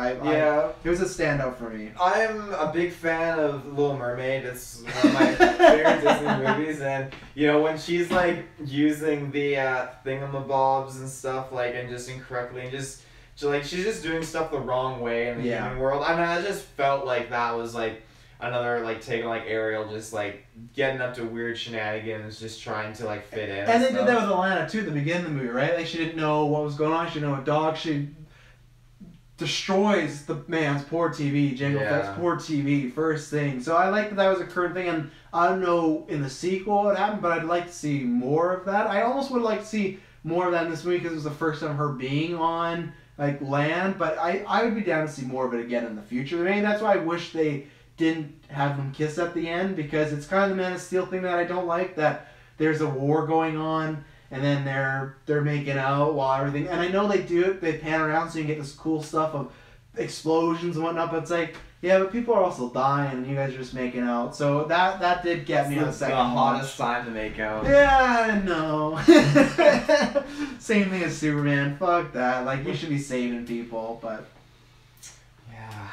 it was a standout for me. I'm a big fan of Little Mermaid. It's one of my favorite Disney movies, and you know, when she's like using the thingamabobs and stuff, like, and just incorrectly, and just like she's just doing stuff the wrong way in the human world. I mean, I just felt like that was like another like take on like Ariel, just like getting up to weird shenanigans, just trying to like fit in. And they did that with Alana too at the beginning of the movie, right? Like, she didn't know what was going on. She didn't know a dog. She destroys the man's poor TV, Jango Fett's poor TV, first thing. So I like that was a current thing, and I don't know in the sequel what happened, but I'd like to see more of that. I almost would like to see more of that in this movie because it was the first time her being on like land, but I would be down to see more of it again in the future. Maybe that's why I wish they didn't have them kiss at the end, because it's kind of the Man of Steel thing that I don't like, that there's a war going on and then they're making out while everything, and I know they do it, they pan around so you can get this cool stuff of explosions and whatnot, but it's like, yeah, but people are also dying and you guys are just making out, so that did get me on the second the hottest time to make out. Yeah, no. Same thing as Superman, fuck that, like, you should be saving people, but yeah.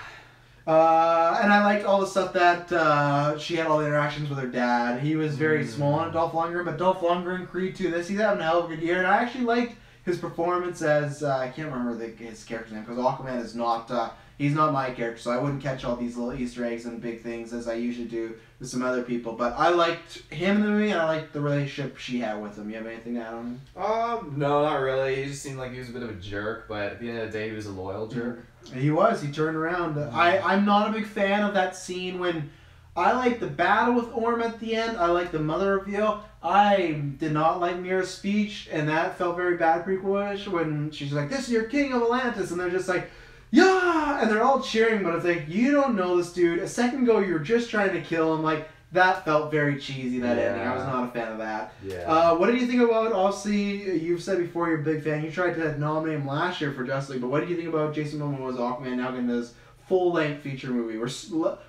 And I liked all the stuff that she had all the interactions with her dad. He was very small on Dolph Lundgren, but Dolph Lundgren, Creed 2, he's having a hell of a good year. And I actually liked his performance as, I can't remember his character's name, because Aquaman is not, he's not my character, so I wouldn't catch all these little Easter eggs and big things as I usually do with some other people. But I liked him in the movie, and I liked the relationship she had with him. You have anything to add on him? No, not really. He just seemed like he was a bit of a jerk, but at the end of the day, he was a loyal jerk. He turned around. I'm not a big fan of that scene when, I like the battle with Orm at the end, I like the mother reveal. I did not like Mira's speech, and that felt very bad prequel-ish when she's like, this is your king of Atlantis, and they're just like, yeah, and they're all cheering, but it's like, you don't know this dude. A second ago, you were just trying to kill him. Like, that felt very cheesy, that ending. I was not a fan of that. Yeah. What did you think about, obviously, you've said before you're a big fan. You tried to nominate him last year for Justice League, but what did you think about Jason Momoa's Aquaman now getting this full-length feature movie?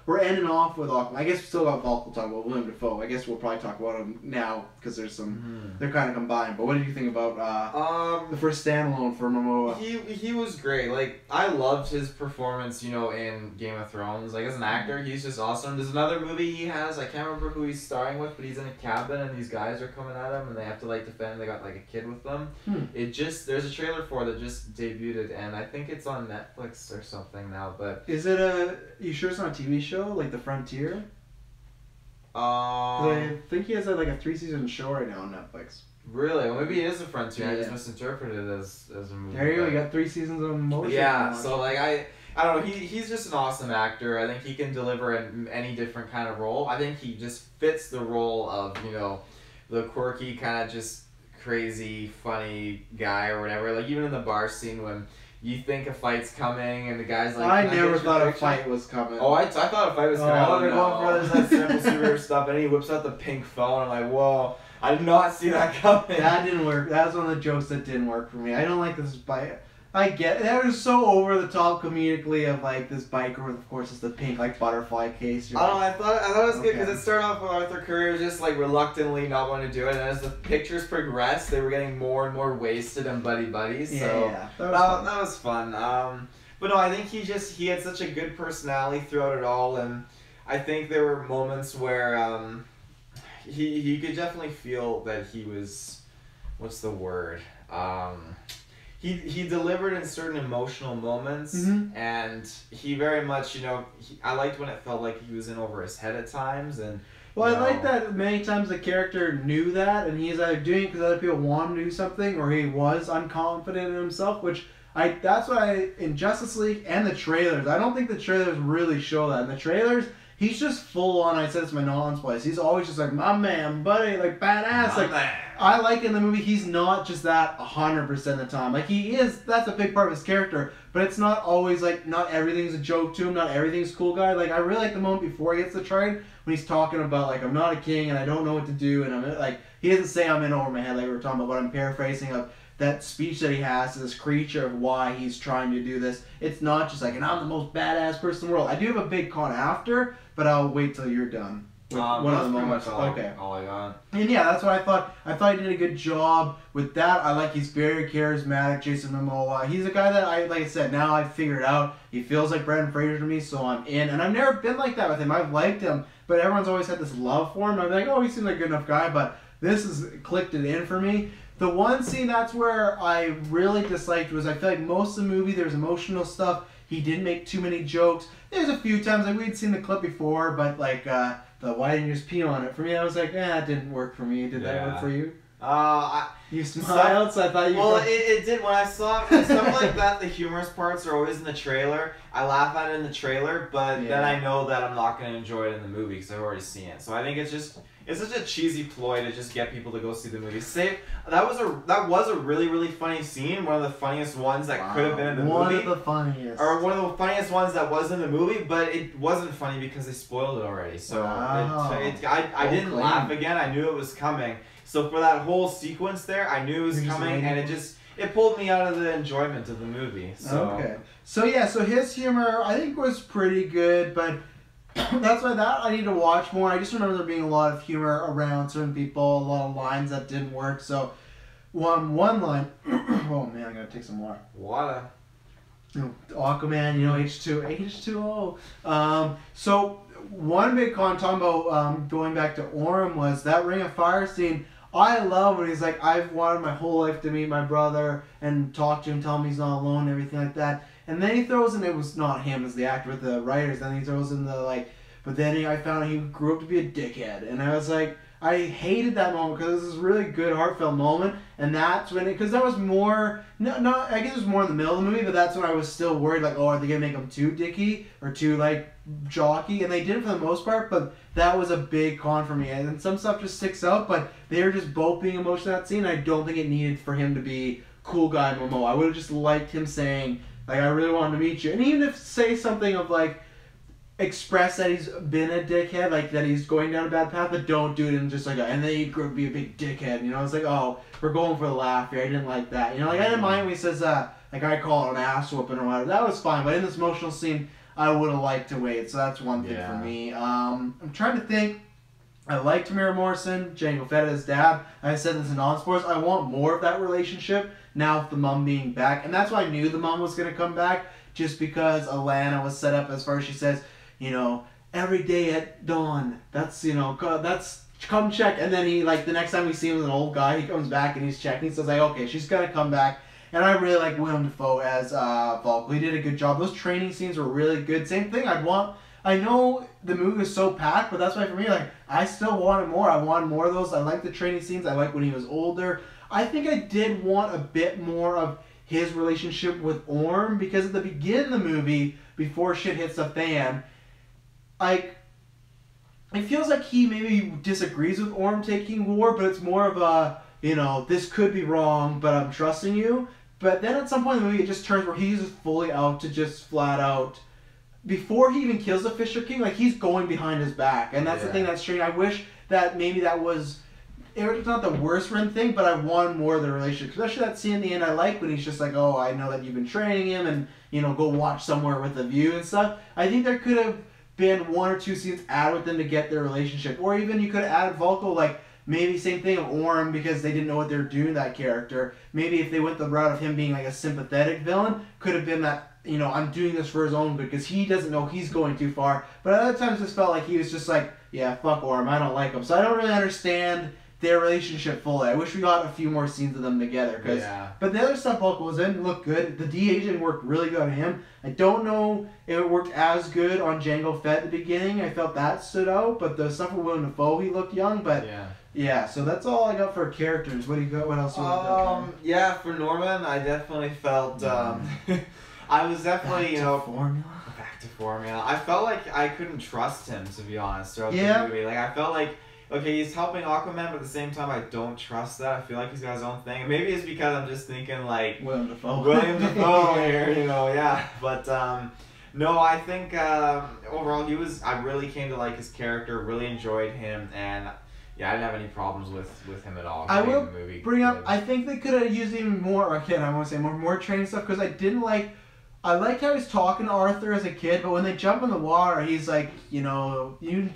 We're ending off with Aquaman. I guess we still got Volk to talk about, Willem Dafoe. I guess we'll probably talk about him now, because there's some, they're kind of combined. But what did you think about the first standalone for Momoa? He was great. Like, I loved his performance, you know, in Game of Thrones. Like, as an actor, he's just awesome. There's another movie he has, I can't remember who he's starring with, but he's in a cabin and these guys are coming at him and they have to, like, defend. They got, like, a kid with them. There's a trailer for it that just debuted, and I think it's on Netflix or something now, but... Is it you sure it's not a TV show, like The Frontier? I think he has like a 3-season show right now on Netflix. Really? Well, maybe it is a Frontier. I just misinterpreted it as a movie. There you go. You got 3 seasons of motion. Yeah. So like I don't know. He's just an awesome actor. I think he can deliver in any different kind of role. I think he just fits the role of, you know, the quirky kind of just crazy funny guy or whatever. Like even in the bar scene when you think a fight's coming and the guy's like, I never thought a fight was coming. Oh, I thought a fight was coming. Oh, they're going for this simple super stuff, and he whips out the pink phone. I'm like, whoa, I did not see that coming. That didn't work. That was one of the jokes that didn't work for me. I don't like this fight. I get it. That was so over the top comedically of like this biker with, of course, it's the pink like butterfly case. I don't know. I thought it was good because it started off with Arthur Curry just like reluctantly not wanting to do it, and as the pictures progressed, they were getting more and more wasted and buddies. So that was fun. But no, I think he had such a good personality throughout it all, and I think there were moments where he could definitely feel that he was, what's the word? he delivered in certain emotional moments, Mm-hmm. and he very much, I liked when it felt like he was in over his head at times, and Well, I like that many times the character knew that, and he's either doing it because other people want him to do something, or he was unconfident in himself, which that's why in Justice League and the trailers, I don't think the trailers really show that. In the trailers, he's just full on, I said it's my Nolan's place, he's always just like, my man, buddy, like badass. Like, I like in the movie, he's not just that 100% of the time. Like, he is, that's a big part of his character, but it's not always like, not everything's a joke to him, not everything's cool guy. Like, I really like the moment before he gets the train, when he's talking about, like, I'm not a king and I don't know what to do, and I'm like, he doesn't say I'm in over my head like we were talking about, but I'm paraphrasing of that speech that he has to this creature of why he's trying to do this. It's not just like, and I'm the most badass person in the world. I do have a big con after, but I'll wait till you're done. One of the moments. All I got. And yeah, that's what I thought. I thought he did a good job with that. I like he's very charismatic, Jason Momoa. He's a guy that like I said, now I've figured out. He feels like Brendan Fraser to me, so I'm in. And I've never been like that with him. I've liked him, but everyone's always had this love for him. I'm like, oh, he seems like a good enough guy, but this has clicked it in for me. The one scene that's where I really disliked was I feel like most of the movie there's emotional stuff. He didn't make too many jokes. There's a few times like we'd seen the clip before, but like the why didn't you just pee on it? For me, I was like, that didn't work for me. Did that work for you? You smiled, so I thought you. Well, it did when I saw stuff like that. The humorous parts are always in the trailer. I laugh at it in the trailer, but then I know that I'm not going to enjoy it in the movie because I've already seen it. So I think it's such a cheesy ploy to just get people to go see the movie. That was a really, really funny scene. One of the funniest ones that could have been in the movie. One of the funniest. Or one of the funniest ones that was in the movie, but it wasn't funny because they spoiled it already. So I didn't laugh again. I knew it was coming. So for that whole sequence there, I knew it was coming, and it pulled me out of the enjoyment of the movie. So. Okay. So yeah, so his humor I think was pretty good, but that's why I need to watch more. I just remember there being a lot of humor around certain people, a lot of lines that didn't work. So one line, oh man, I gotta take some water. Water. Aquaman, H2O. So one big con talking about going back to Orm was that Ring of Fire scene. I love when he's like, I've wanted my whole life to meet my brother and talk to him, tell him he's not alone, and everything like that. And then he throws in, it was not him as the actor, but the writers, then he throws in but then I found out he grew up to be a dickhead. And I was like, I hated that moment because it was this really good, heartfelt moment. And that's when because that was more, I guess it was more in the middle of the movie, but that's when I was still worried, like, oh, are they going to make him too dicky or too, jockey? And they did it for the most part, but that was a big con for me. And then some stuff just sticks out, but they were just both being emotional in that scene. I don't think it needed for him to be cool guy Momoa. I would have just liked him saying, I really wanted to meet you. And even if say something of, express that he's been a dickhead, that he's going down a bad path, but don't do it in just and then he'd grow to be a big dickhead. It's like, oh, we're going for the laugh here. I didn't like that. I didn't mind when he says, I call it an ass whooping or whatever. That was fine. But in this emotional scene, I would have liked to wait. So that's one thing for me. I'm trying to think. I like Tamara Morrison, Jango Fett's dad. I said this in non-sports. I want more of that relationship now with the mom being back. And that's why I knew the mom was going to come back, just because Alana was set up as far as she says, every day at dawn, that's come check. And then he, the next time we see him as an old guy, he comes back and he's checking. So it's okay, she's going to come back. And I really like Willem Dafoe as Volk. He did a good job. Those training scenes were really good. Same thing, I know the movie was so packed, but that's why for me, I still wanted more. I wanted more of those. I like the training scenes. I like when he was older. I think I did want a bit more of his relationship with Orm, because at the beginning of the movie, before shit hits the fan, it feels like he maybe disagrees with Orm taking war, but it's more of a, this could be wrong, but I'm trusting you. But then at some point in the movie, it just turns where he's just fully out to just flat out, before he even kills the Fisher King, he's going behind his back. And that's the thing that's strange. I wish that maybe that was, it's not the worst Ren thing, but I want more of the relationship. Especially that scene in the end I like when he's just like, oh, I know that you've been training him and, go watch somewhere with a view and stuff. I think there could have been one or two scenes added with them to get their relationship. Or even you could have added Volko, maybe same thing of Orm, because they didn't know what they were doing to that character. Maybe if they went the route of him being a sympathetic villain, could have been that, I'm doing this for his own good because he doesn't know he's going too far. But at other times, it just felt like he was just yeah, fuck Orm, I don't like him. So I don't really understand their relationship fully. I wish we got a few more scenes of them together. But the other stuff Vulcan was in looked good. The de-aging worked really good on him. I don't know if it worked as good on Jango Fett at the beginning. I felt that stood out. But the stuff with Willem Dafoe, he looked young. But yeah, so that's all I got for characters. What do you got? What else? Yeah, for Norman, I definitely felt. I was definitely formula. Back to formula. I felt like I couldn't trust him, to be honest, throughout the movie. Like I felt like. Okay, he's helping Aquaman, but at the same time, I don't trust that. I feel like he's got his own thing. And maybe it's because I'm just thinking, like... Willem Dafoe. Here, yeah. But, no, I think, overall, I really came to like his character, really enjoyed him, and, yeah, I didn't have any problems with him at all. I will bring up, I think they could have used even more, again, I want to say more training stuff, because I liked how he's talking to Arthur as a kid, but when they jump in the water, he's like, you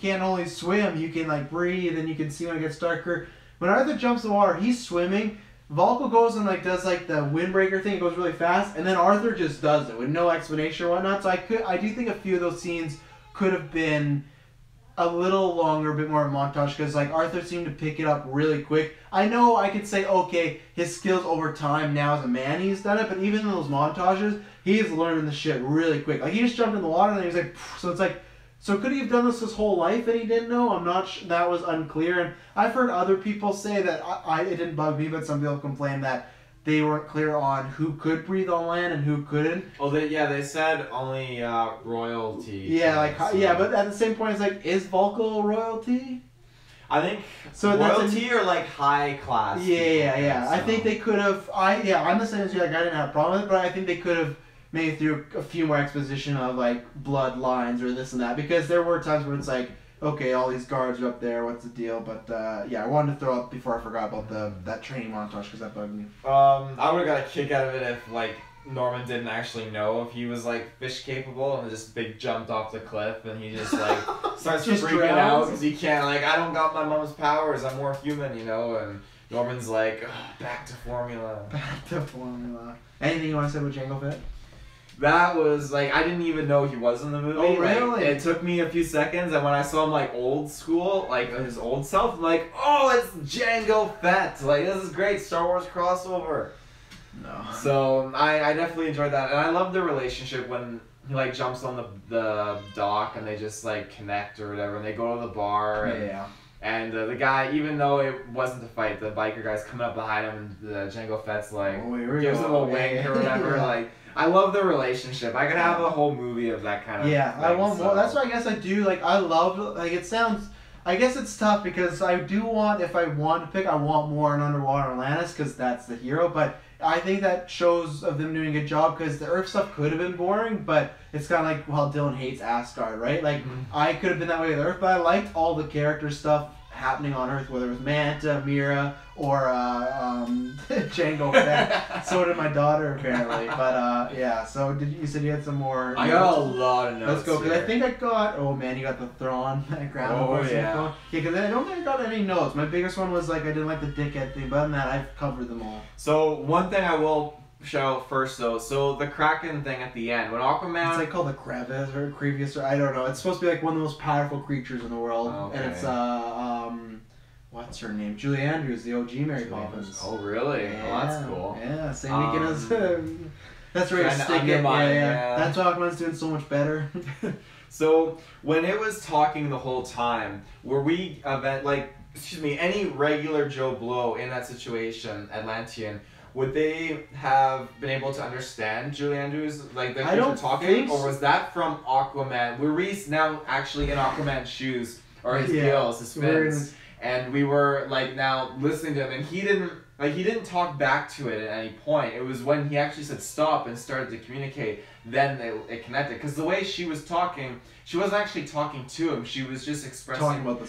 can't only swim, you can like breathe, and you can see when it gets darker. When Arthur jumps in the water, he's swimming. Vulcan goes and like does like the windbreaker thing, it goes really fast, and then Arthur just does it with no explanation or whatnot. So I do think a few of those scenes could have been a little longer, a bit more montage, because like Arthur seemed to pick it up really quick. I know I could say, okay, his skills over time now as a man, he's done it, but even in those montages, he's learning the shit really quick. Like he just jumped in the water and he was like, so it's like, so could he have done this his whole life and he didn't know? I'm not sure. That was unclear. And I've heard other people say that it didn't bug me, but some people complain that they weren't clear on who could breathe on land and who couldn't. Oh, they said only royalty. Yeah, but at the same point, it's like, is Vulcan royalty? I think royalty or like high class. Yeah. So. I think they could have. I'm the same as you. Like I didn't have a problem with it, but I think they could have maybe through a few more exposition of like bloodlines or this and that, because there were times where it's like, okay, all these guards are up there, what's the deal? But I wanted to throw up before I forgot about that training montage because that bugged me. I would have got a kick out of it if like Norman didn't actually know if he was like fish capable and just big jumped off the cliff and he just like starts just freaking out because he can't, like, I don't got my mom's powers, I'm more human, and Norman's like, back to formula. Back to formula. Anything you want to say about Jango Fett? That was, like, I didn't even know he was in the movie. Oh, really? Like, it took me a few seconds, and when I saw him, like, old school, like, his old self, I'm like, oh, it's Jango Fett. Like, this is great, Star Wars crossover. No. So, I definitely enjoyed that, and I love the relationship when he, like, jumps on the dock, and they just, like, connect or whatever, and they go to the bar, and the guy, even though it wasn't a fight, the biker guy's coming up behind him, and Jango Fett's, like, gives him a wink or whatever, like... I love the relationship. I could have a whole movie of that kind of thing. I want more. That's what I guess I do. Like, I love, like, it sounds, I guess it's tough because I do want, if I want to pick, I want more in Underwater Atlantis because that's the hero. But I think that shows of them doing a good job because the Earth stuff could have been boring, but it's kind of like, well, Dylan hates Asgard, right? Like, I could have been that way with Earth, but I liked all the character stuff happening on Earth, whether it was Manta, Mira, or Jango Fett. So did my daughter, apparently. But so you said you had some more. I got a lot of notes. Let's go, because I think I got. Oh man, you got the Thrawn background. Oh yeah. Because I don't think I got any notes. My biggest one was like I didn't like the dickhead thing, but other than that, I've covered them all. So one thing I will show first though, so the Kraken thing at the end when Aquaman, it's like called the Crevice or Crevious, or I don't know. It's supposed to be like one of the most powerful creatures in the world, and it's what's her name? Julie Andrews, the OG Mary Poppins. Oh really? Yeah. Oh, that's cool. Yeah, same weekend as that's where you stick it. Yeah. That's why Aquaman's doing so much better. So when it was talking the whole time, were we any regular Joe Blow in that situation, Atlantean? Would they have been able to understand Julie Andrews, like the creature talking, or was that from Aquaman? Were we now actually in Aquaman's shoes, or his gills, his fins, and we were like now listening to him, and he didn't talk back to it at any point. It was when he actually said stop and started to communicate, then it connected. Because the way she was talking, she wasn't actually talking to him. She was just expressing, talking about the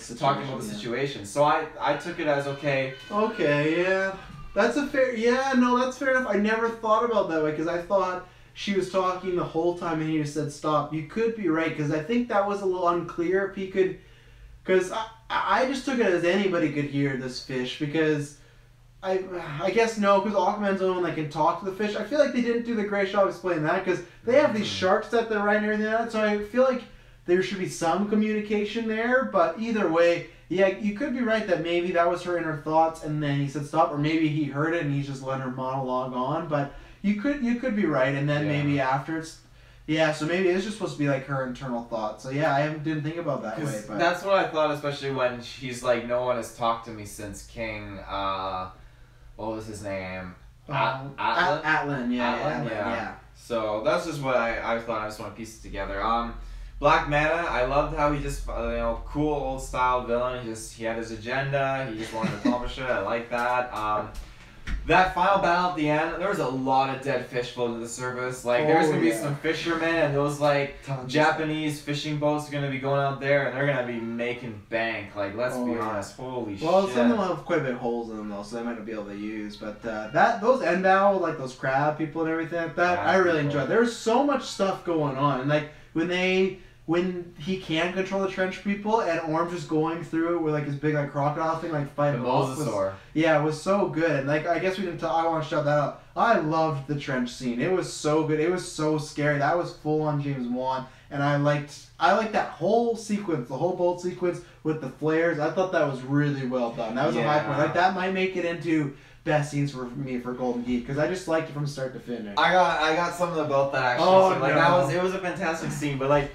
situation. So I took it as okay. Okay, yeah. That's a fair, that's fair enough. I never thought about that way because I thought she was talking the whole time and he just said stop. You could be right because I think that was a little unclear if he could, because I just took it as anybody could hear this fish because I guess no, because Aquaman's the only one that can talk to the fish. I feel like they didn't do the great job explaining that because they have these sharks that they're writing and everything like that, so I feel like there should be some communication there, but either way, yeah, you could be right that maybe that was her inner thoughts, and then he said stop, or maybe he heard it and he's just letting her monologue on. But you could be right, and then maybe after it's. Yeah, so maybe it's just supposed to be like her internal thoughts. So yeah, I didn't think about that way. But that's what I thought, especially when she's like, no one has talked to me since King. What was his name? Atlan, yeah. So that's just what I thought. I just want to piece it together. Black Manta, I loved how he just cool old style villain. He had his agenda. He just wanted to accomplish it. I like that. That final battle at the end, there was a lot of dead fish floating to the surface. Like, there's going to be some fishermen, and those, like, Japanese fishing boats are going to be going out there, and they're going to be making bank. Like, let's be honest. Holy shit. Well, some of them have quite a bit of holes in them, though, so they might not be able to use. But those end battle, like those crab people and everything like that, I really enjoyed. There's so much stuff going on. And, like, when he can control the trench people and Orm just going through it with like his big like crocodile thing, like fighting Mosasaur. Yeah, it was so good. And like I guess we can tell. I want to shout that out. I loved the trench scene. It was so good. It was so scary. That was full on James Wan, and I liked that whole sequence, the whole boat sequence with the flares. I thought that was really well done. That was a high point. Like that might make it into best scenes for me for Golden Geek because I just liked it from start to finish. I got something about that actually. Oh, so, like it was a fantastic scene, but like.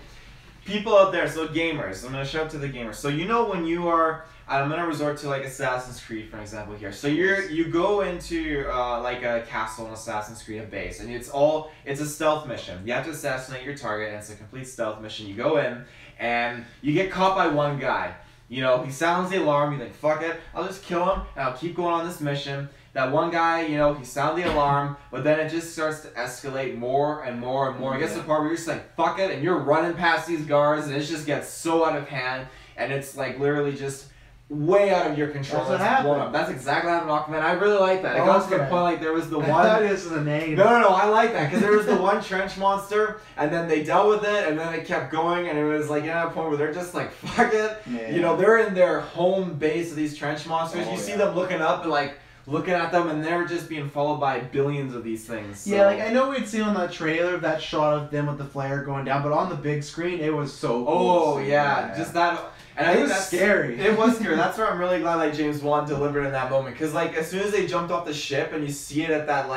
People out there, so gamers, I'm going to shout out to the gamers. So you know when you are, I'm going to resort to like Assassin's Creed for example here. So you go into like a castle in Assassin's Creed, a base, and it's a stealth mission. You have to assassinate your target, and it's a complete stealth mission. You go in, and you get caught by one guy. You know, he sounds the alarm, you think, fuck it, I'll just kill him, and I'll keep going on this mission. That one guy, you know, he sounded the alarm, but then it just starts to escalate more and more and more. It gets to the part where you're just like, fuck it, and you're running past these guards, and it just gets so out of hand, and it's like literally just way out of your control. That's what happened. That's exactly what happened in Aquaman. I really like that. It got to the point like there was the one... That is the name. No, I like that, because there was the one trench monster, and then they dealt with it, and then it kept going, and it was like at a point where they're just like, fuck it. Yeah. You know, they're in their home base of these trench monsters. You see them looking up and like, looking at them, and they're just being followed by billions of these things. So. Yeah, like I know we'd seen on that trailer that shot of them with the flare going down, but on the big screen it was so cool. Oh yeah, just that. And I think that's scary. It was scary. That's where I'm really glad like James Wan delivered in that moment, because like as soon as they jumped off the ship and you see it at that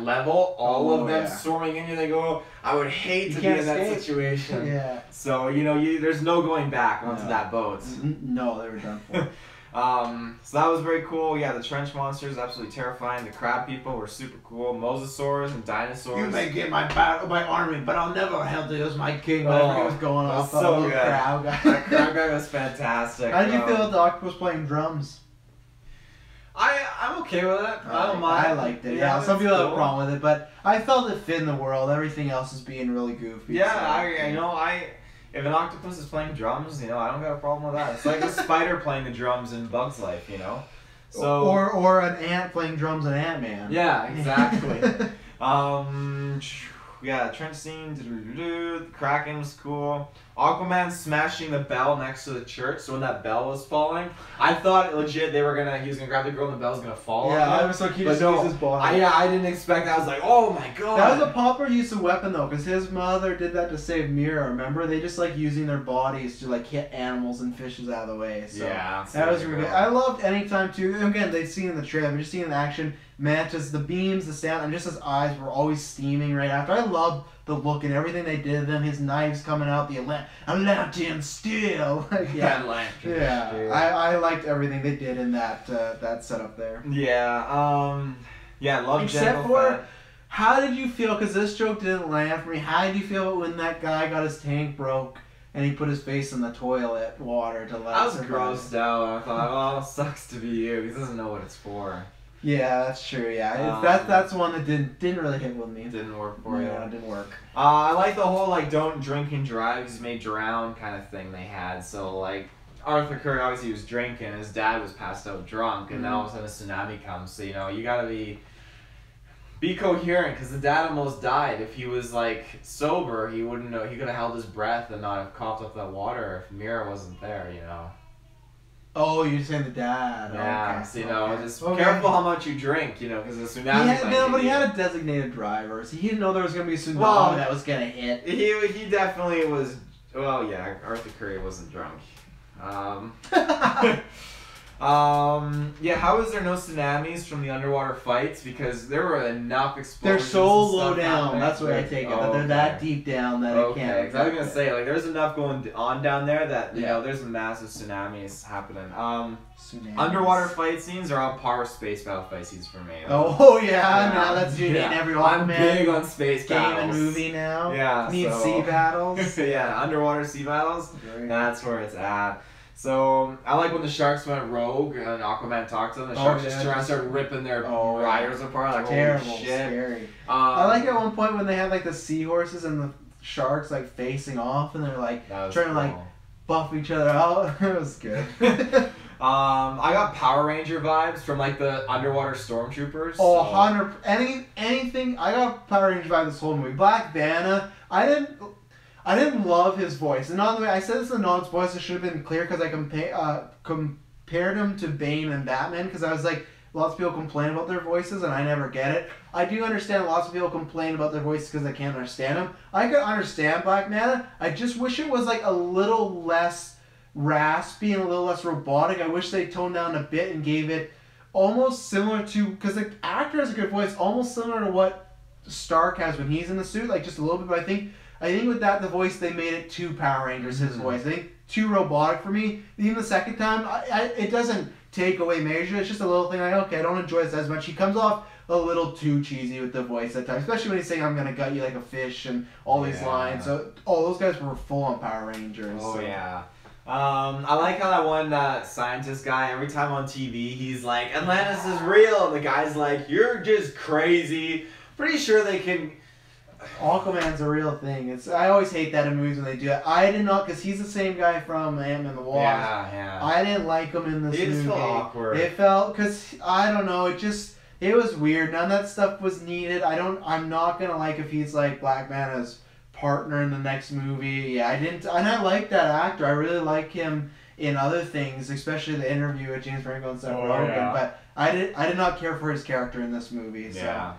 level, all of them swarming in you, they go, I would hate to be in that situation. Yeah. So you know, there's no going back onto that boat. No, they were done for. So that was very cool. Yeah, the trench monsters, absolutely terrifying. The crab people were super cool. Mosasaurs and dinosaurs. You may get my army, but I'll never held it as my king. I forget what's going on. So good. Crab guy. That crab guy was fantastic. How did you feel with the octopus playing drums? I'm okay with it. I don't mind. I liked it. Yeah, some people have a problem with it, but I felt it fit in the world. Everything else is being really goofy. Yeah, if an octopus is playing drums, you know, I don't got a problem with that. It's like a spider playing the drums in Bug's Life, you know. So or an ant playing drums in Ant-Man. Yeah, exactly. Yeah, trench scene. The Kraken was cool. Aquaman smashing the bell next to the church. So when that bell was falling, I thought legit he was gonna grab the girl and the bell was gonna fall. Yeah, I was so cute to use his body. I didn't expect that. I was like, oh my god. That was a proper use of weapon though, because his mother did that to save Mira. Remember, they just like using their bodies to like hit animals and fishes out of the way. So yeah, that was really good. I loved anytime too. Again, they've seen in the trailer, but just seeing the action. Mantis, the beams, the sound, and just his eyes were always steaming right after. I loved the look and everything they did to them. His knives coming out, the Atlantean steel. I liked everything they did in that setup there. Yeah, loved except for, how did you feel? Because this joke didn't land for me. How did you feel when that guy got his tank broke and he put his face in the toilet water to let? I was grossed out. I thought, sucks to be you. He doesn't know what it's for. Yeah, that's true. Yeah, that's one that didn't really hit with me. Didn't work for you. Yeah, it didn't work. I like the whole like don't drink and drive because you may drown kind of thing they had. So like Arthur Curry obviously was drinking, his dad was passed out drunk, and then all of a sudden a tsunami comes. So you know you gotta be coherent, because the dad almost died. If he was like sober, he wouldn't know. He could have held his breath and not have coughed up that water if Mira wasn't there. You know. Oh, you're saying the dad. Yeah, so, you know, just careful how much you drink, you know, because the tsunami. But he had a designated driver, so he didn't know there was going to be a tsunami that was going to hit. He definitely was. Well, yeah, Arthur Curry wasn't drunk. Yeah, how is there no tsunamis from the underwater fights? Because there were enough explosions. They're so and stuff low down. happening. That's what I take it. That they're that deep down that it can't. Okay, because I was gonna say, like, there's enough going on down there that you Yeah. know there's massive tsunamis happening. Tsunamis. Underwater fight scenes are on par with space battle fight scenes for me. Oh yeah, now that's you need every I'm Aquaman big on space game battles. and movie now. Yeah, Need so- sea battles. Yeah, underwater sea battles. Great. That's where it's at. So I like when the sharks went rogue and Aquaman talked to them. The sharks just turned around and started ripping their riders apart. Like, Terrible, holy shit. scary. I like at one point when they had like the seahorses and the sharks like facing off and they're like trying to like buff each other out. It was good. I got Power Ranger vibes from like the underwater stormtroopers. Oh, 100. Anything. I got Power Ranger by this whole movie. Black Banner. I didn't love his voice, and on the way I said this in non-spoilers. It should have been clear because I compared him to Bane and Batman because I was like, lots of people complain about their voices and I never get it. I do understand lots of people complain about their voices because they can't understand them. I could understand Black Manta. I just wish it was like a little less raspy and a little less robotic. I wish they toned down a bit and gave it almost similar to, because the actor has a good voice, almost similar to what Stark has when he's in the suit, like just a little bit. But I think with that, the voice, they made it too Power Rangers, his voice. I think too robotic for me. Even the second time, it doesn't take away major. It's just a little thing like, okay, I don't enjoy this as much. He comes off a little too cheesy with the voice at times, especially when he's saying, I'm going to gut you like a fish and all these lines. So, those guys were full on Power Rangers. Oh, so. yeah. I like how that one scientist guy, every time on TV, he's like, Atlantis is real. And the guy's like, you're just crazy. Pretty sure they can... Aquaman's a real thing. I always hate that in movies when they do it. I did not, because he's the same guy from Ant-Man and the Wasp. Yeah. I didn't like him in this movie. It just felt awkward. It felt, because, I don't know, it was weird. None of that stuff was needed. I'm not going to like if he's like Black Manta's partner in the next movie. Yeah, and I like that actor. I really like him in other things, especially the interview with James Franco and Seth Rogen. Yeah. But I did not care for his character in this movie. So. Yeah.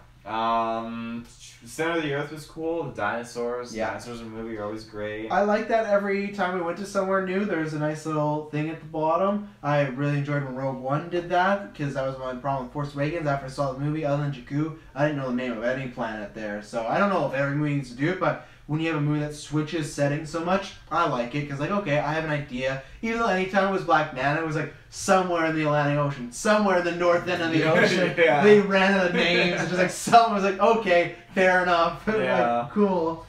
Center of the Earth was cool. The dinosaurs. Yeah. Dinosaurs in the movie are always great. I like that every time we went to somewhere new, there's a nice little thing at the bottom. I really enjoyed when Rogue One did that, because that was my problem with Force Awakens. After I saw the movie, other than Jakku, I didn't know the name of any planet there. So I don't know if every movie needs to do it, but when you have a movie that switches settings so much, I like it, because like, okay, I have an idea. Even though anytime it was Black Manta, it was like somewhere in the Atlantic Ocean, somewhere in the north end of the ocean. Yeah. They ran out of names, and just like someone was like, okay, fair enough. Yeah. Like, cool.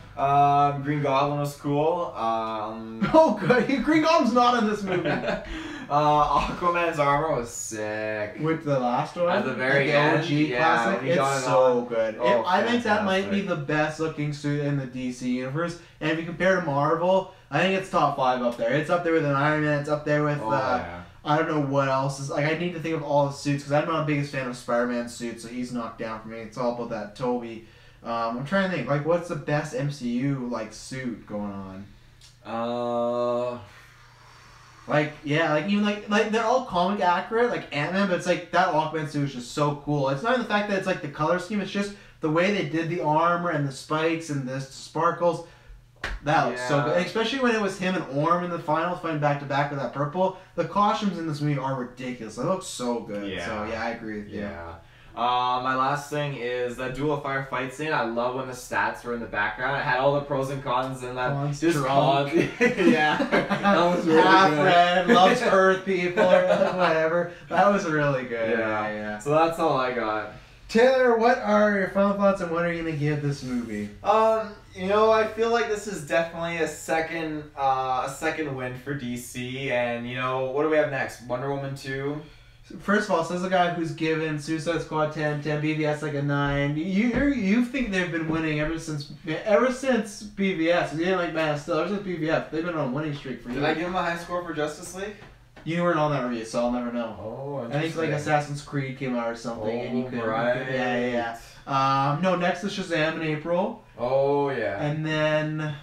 Green Goblin was cool. Oh, good. Green Goblin's not in this movie. Aquaman's armor was sick. With the last one? At the very like end? OG Yeah, classic? when he got It's it so on. good. Oh, I think that might be fantastic. the best looking suit in the DC universe. And if you compare to Marvel, I think it's top 5 up there. It's up there with an Iron Man. It's up there with, Yeah. I don't know what else. Is like, I need to think of all the suits, because I'm not the biggest fan of Spider-Man's suit, so he's knocked down for me. It's all about that Toby. I'm trying to think, like, what's the best MCU, like, suit going on? Like, yeah, like, even, like they're all comic accurate, like Ant-Man, but it's like, that Aquaman suit is just so cool. It's not even the fact that it's, like, the color scheme, it's just the way they did the armor and the spikes and the sparkles. That was so good. And especially when it was him and Orm in the final, fighting back-to-back with that purple. The costumes in this movie are ridiculous. They look so good. Yeah. So, yeah, I agree with you. Yeah. My last thing is that Duel of Fire fight scene. I love when the stats were in the background. It had all the pros and cons in that. Cons, just drunk. yeah. That was really Half good. red, loves Earth people, or whatever. That was really good. Yeah. So that's all I got. Taylor, what are your final thoughts and what are you going to give this movie? I feel like this is definitely a second win for DC, and what do we have next? Wonder Woman 2. First of all, says the guy who's given Suicide Squad 10, BVS like a 9. You think they've been winning ever since BVS. You didn't like Man of Steel. Ever since BVS, they've been on a winning streak for years. Did I give him a high score for Justice League? You weren't on that review, so I'll never know. Oh, I think like Assassin's Creed came out or something, and you could. Right. Yeah. No, next is Shazam in April. Oh yeah. And then,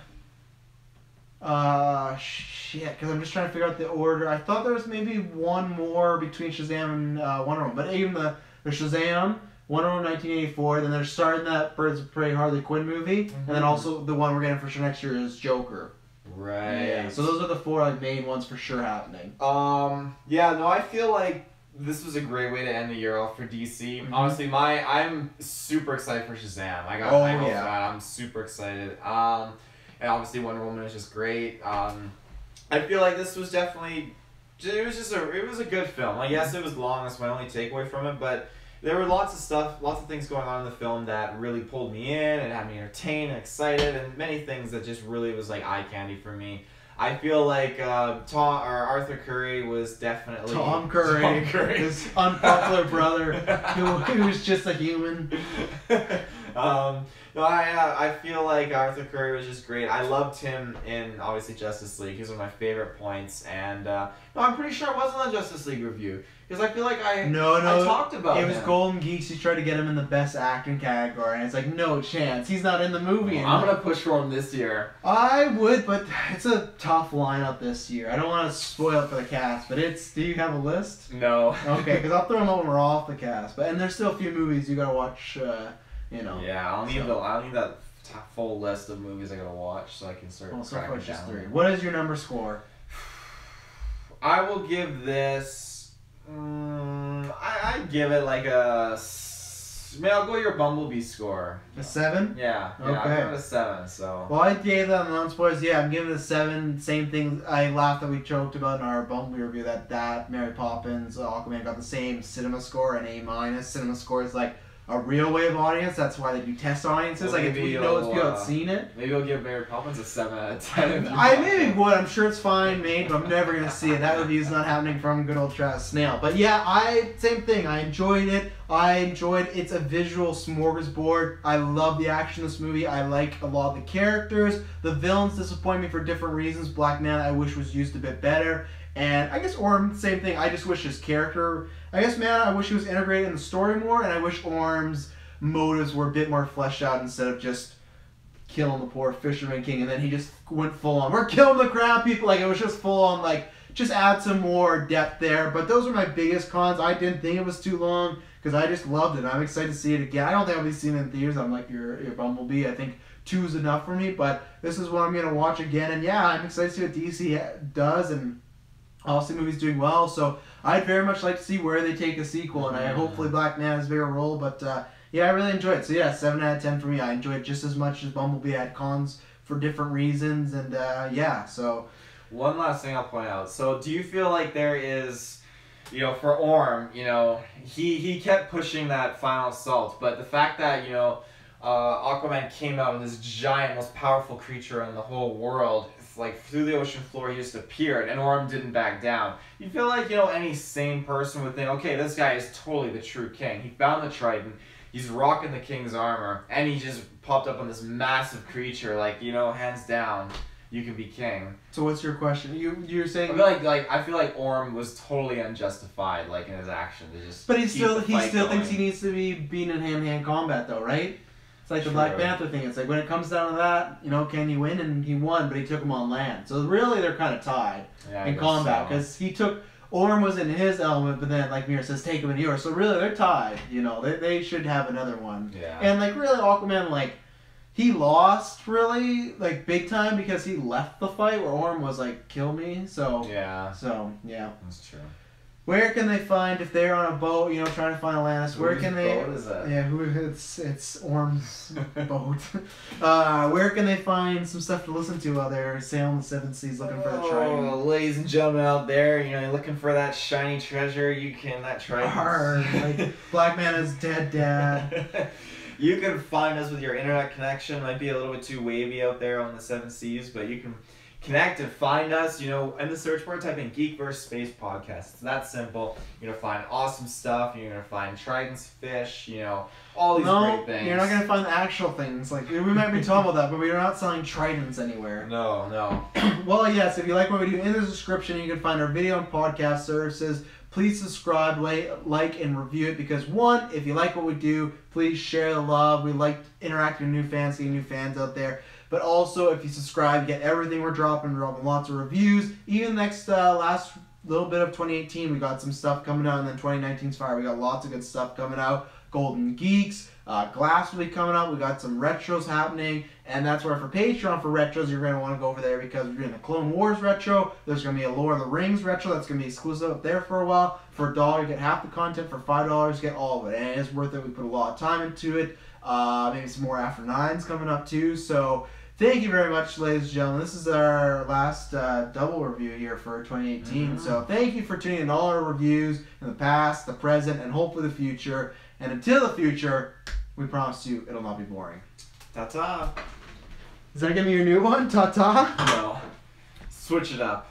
shit, because I'm just trying to figure out the order. I thought there was maybe one more between Shazam and Wonder Woman, but even the Shazam, Wonder Woman 1984, then they're starting that Birds of Prey Harley Quinn movie, and then also the one we're getting for sure next year is Joker. Right. Yeah. So those are the 4 like main ones for sure happening. Yeah, no, I feel like this was a great way to end the year off for DC. Mm-hmm. Honestly, I'm super excited for Shazam. I got I'm super excited. And obviously Wonder Woman is just great. I feel like this was definitely, it was a good film. Like, yes, it was long. That's my only takeaway from it, but there were lots of things going on in the film that really pulled me in and had me entertained and excited, and many things that just really was like eye candy for me. I feel like Arthur Curry was definitely Tom Curry, his unpopular brother, who was just a human. No, I feel like Arthur Curry was just great. I loved him in, obviously, Justice League. He was one of my favorite points. And, no, I'm pretty sure it wasn't a Justice League review. Because I feel like I talked about him. It was Golden Geeks. He tried to get him in the Best Acting category. And it's like, no chance. He's not in the movie. I'm going to push for him this year. I would, but it's a tough lineup this year. I don't want to spoil it for the cast, but do you have a list? No. Okay, because I'll throw them over off the cast. And there's still a few movies you got to watch, Yeah, I'll need that full list of movies I gotta watch so I can start cracking down. 3. What is your number score? I will give this. I give it like a. I'll go your Bumblebee score. A 7? Yeah. Okay. I'll give it a 7. So. Well, I gave that on non-spoilers. Yeah, I'm giving it a 7. Same thing. I laughed that we joked about in our Bumblebee review that Mary Poppins, Aquaman got the same cinema score, an A-. Cinema score is like a real wave audience. That's why they do test audiences. Well, like if you know it's people have seen it. Maybe I'll give Mary Poppins a 7 out of 10. I maybe would. I'm sure it's fine made, but I'm never gonna see it. That review's not happening from good old Travis Snail. But yeah, same thing. I enjoyed it. It's a visual smorgasbord. I love the action in this movie. I like a lot of the characters. The villains disappoint me for different reasons. Black Man I wish was used a bit better. And I guess Orm, same thing. I just wish his character, I wish he was integrated in the story more, and I wish Orm's motives were a bit more fleshed out instead of just killing the poor Fisherman King, and then he just went full on, we're killing the crab people. Like, it was just full on, like, just add some more depth there. But those are my biggest cons. I didn't think it was too long, because I just loved it. I'm excited to see it again. I don't think I'll be seeing it in theaters. I'm like your Bumblebee. I think 2 is enough for me, but this is what I'm going to watch again. And yeah, I'm excited to see what DC does, and obviously the movie's doing well, so I'd very much like to see where they take a sequel, and hopefully Black Man has a bigger role, but yeah, I really enjoyed it. So yeah, 7 out of 10 for me. I enjoyed it just as much as Bumblebee. Had cons for different reasons, and yeah, so. One last thing I'll point out. So do you feel like there is, for Orm, he kept pushing that final assault, but the fact that, Aquaman came out as this giant, most powerful creature in the whole world, like through the ocean floor, he just appeared, and Orm didn't back down. You feel like, any sane person would think, okay, this guy is totally the true king. He found the Trident, he's rocking the king's armor, and he just popped up on this massive creature, like, hands down, you can be king. So what's your question? You're saying? I feel like Orm was totally unjustified, like, in his action to just. But he still thinks he needs to be being in hand-to-hand combat, though, right? It's like the Black Panther thing. It's like when it comes down to that, can you win? And he won, but he took him on land. So really, they're kind of tied in combat, because Orm was in his element, but then, like Mira says, take him in yours. So really, they're tied. They should have another one. Yeah. And like really, Aquaman, he lost really big time because he left the fight where Orm was like, kill me. So yeah. That's true. Where can they find, if they're on a boat, trying to find Atlantis, where can they... boat is that? Yeah, it's Orm's boat. Where can they find some stuff to listen to while they're sailing the 7 seas looking for the Trident? Oh, ladies and gentlemen out there, you're looking for that shiny treasure, that Trident. Like, Black Man is dead, Dad. You can find us with your internet connection. Might be a little bit too wavy out there on the 7 seas, but you can connect and find us, in the search bar, type in GeekVerse Space Podcast. It's that simple. You're going to find awesome stuff. You're going to find tridents, fish, all these great things. You're not going to find the actual things. Like, we might be talking about that, but we're not selling tridents anywhere. No. Well, yes, if you like what we do, in the description, you can find our video and podcast services. Please subscribe, like, and review it, because one, if you like what we do, please share the love. We like interacting with new fans, getting new fans out there. But also, if you subscribe, you get everything we're dropping. We're dropping lots of reviews. Even next last little bit of 2018. We got some stuff coming out, and then 2019's fire. We got lots of good stuff coming out. Golden Geeks, Glass will be coming out. We got some retros happening, and that's where for Patreon for retros, you're going to want to go over there because we're doing a Clone Wars retro. There's going to be a Lord of the Rings retro that's going to be exclusive up there for a while. For $1, you get half the content. For $5, you get all of it, and it is worth it. We put a lot of time into it. Maybe some more After Nines coming up too. So thank you very much, ladies and gentlemen. This is our last double review here for 2018. So thank you for tuning in all our reviews in the past, the present, and hopefully the future. And until the future, we promise you it'll not be boring. Ta-ta. Is that gonna be your new one? Ta-ta? No. Switch it up.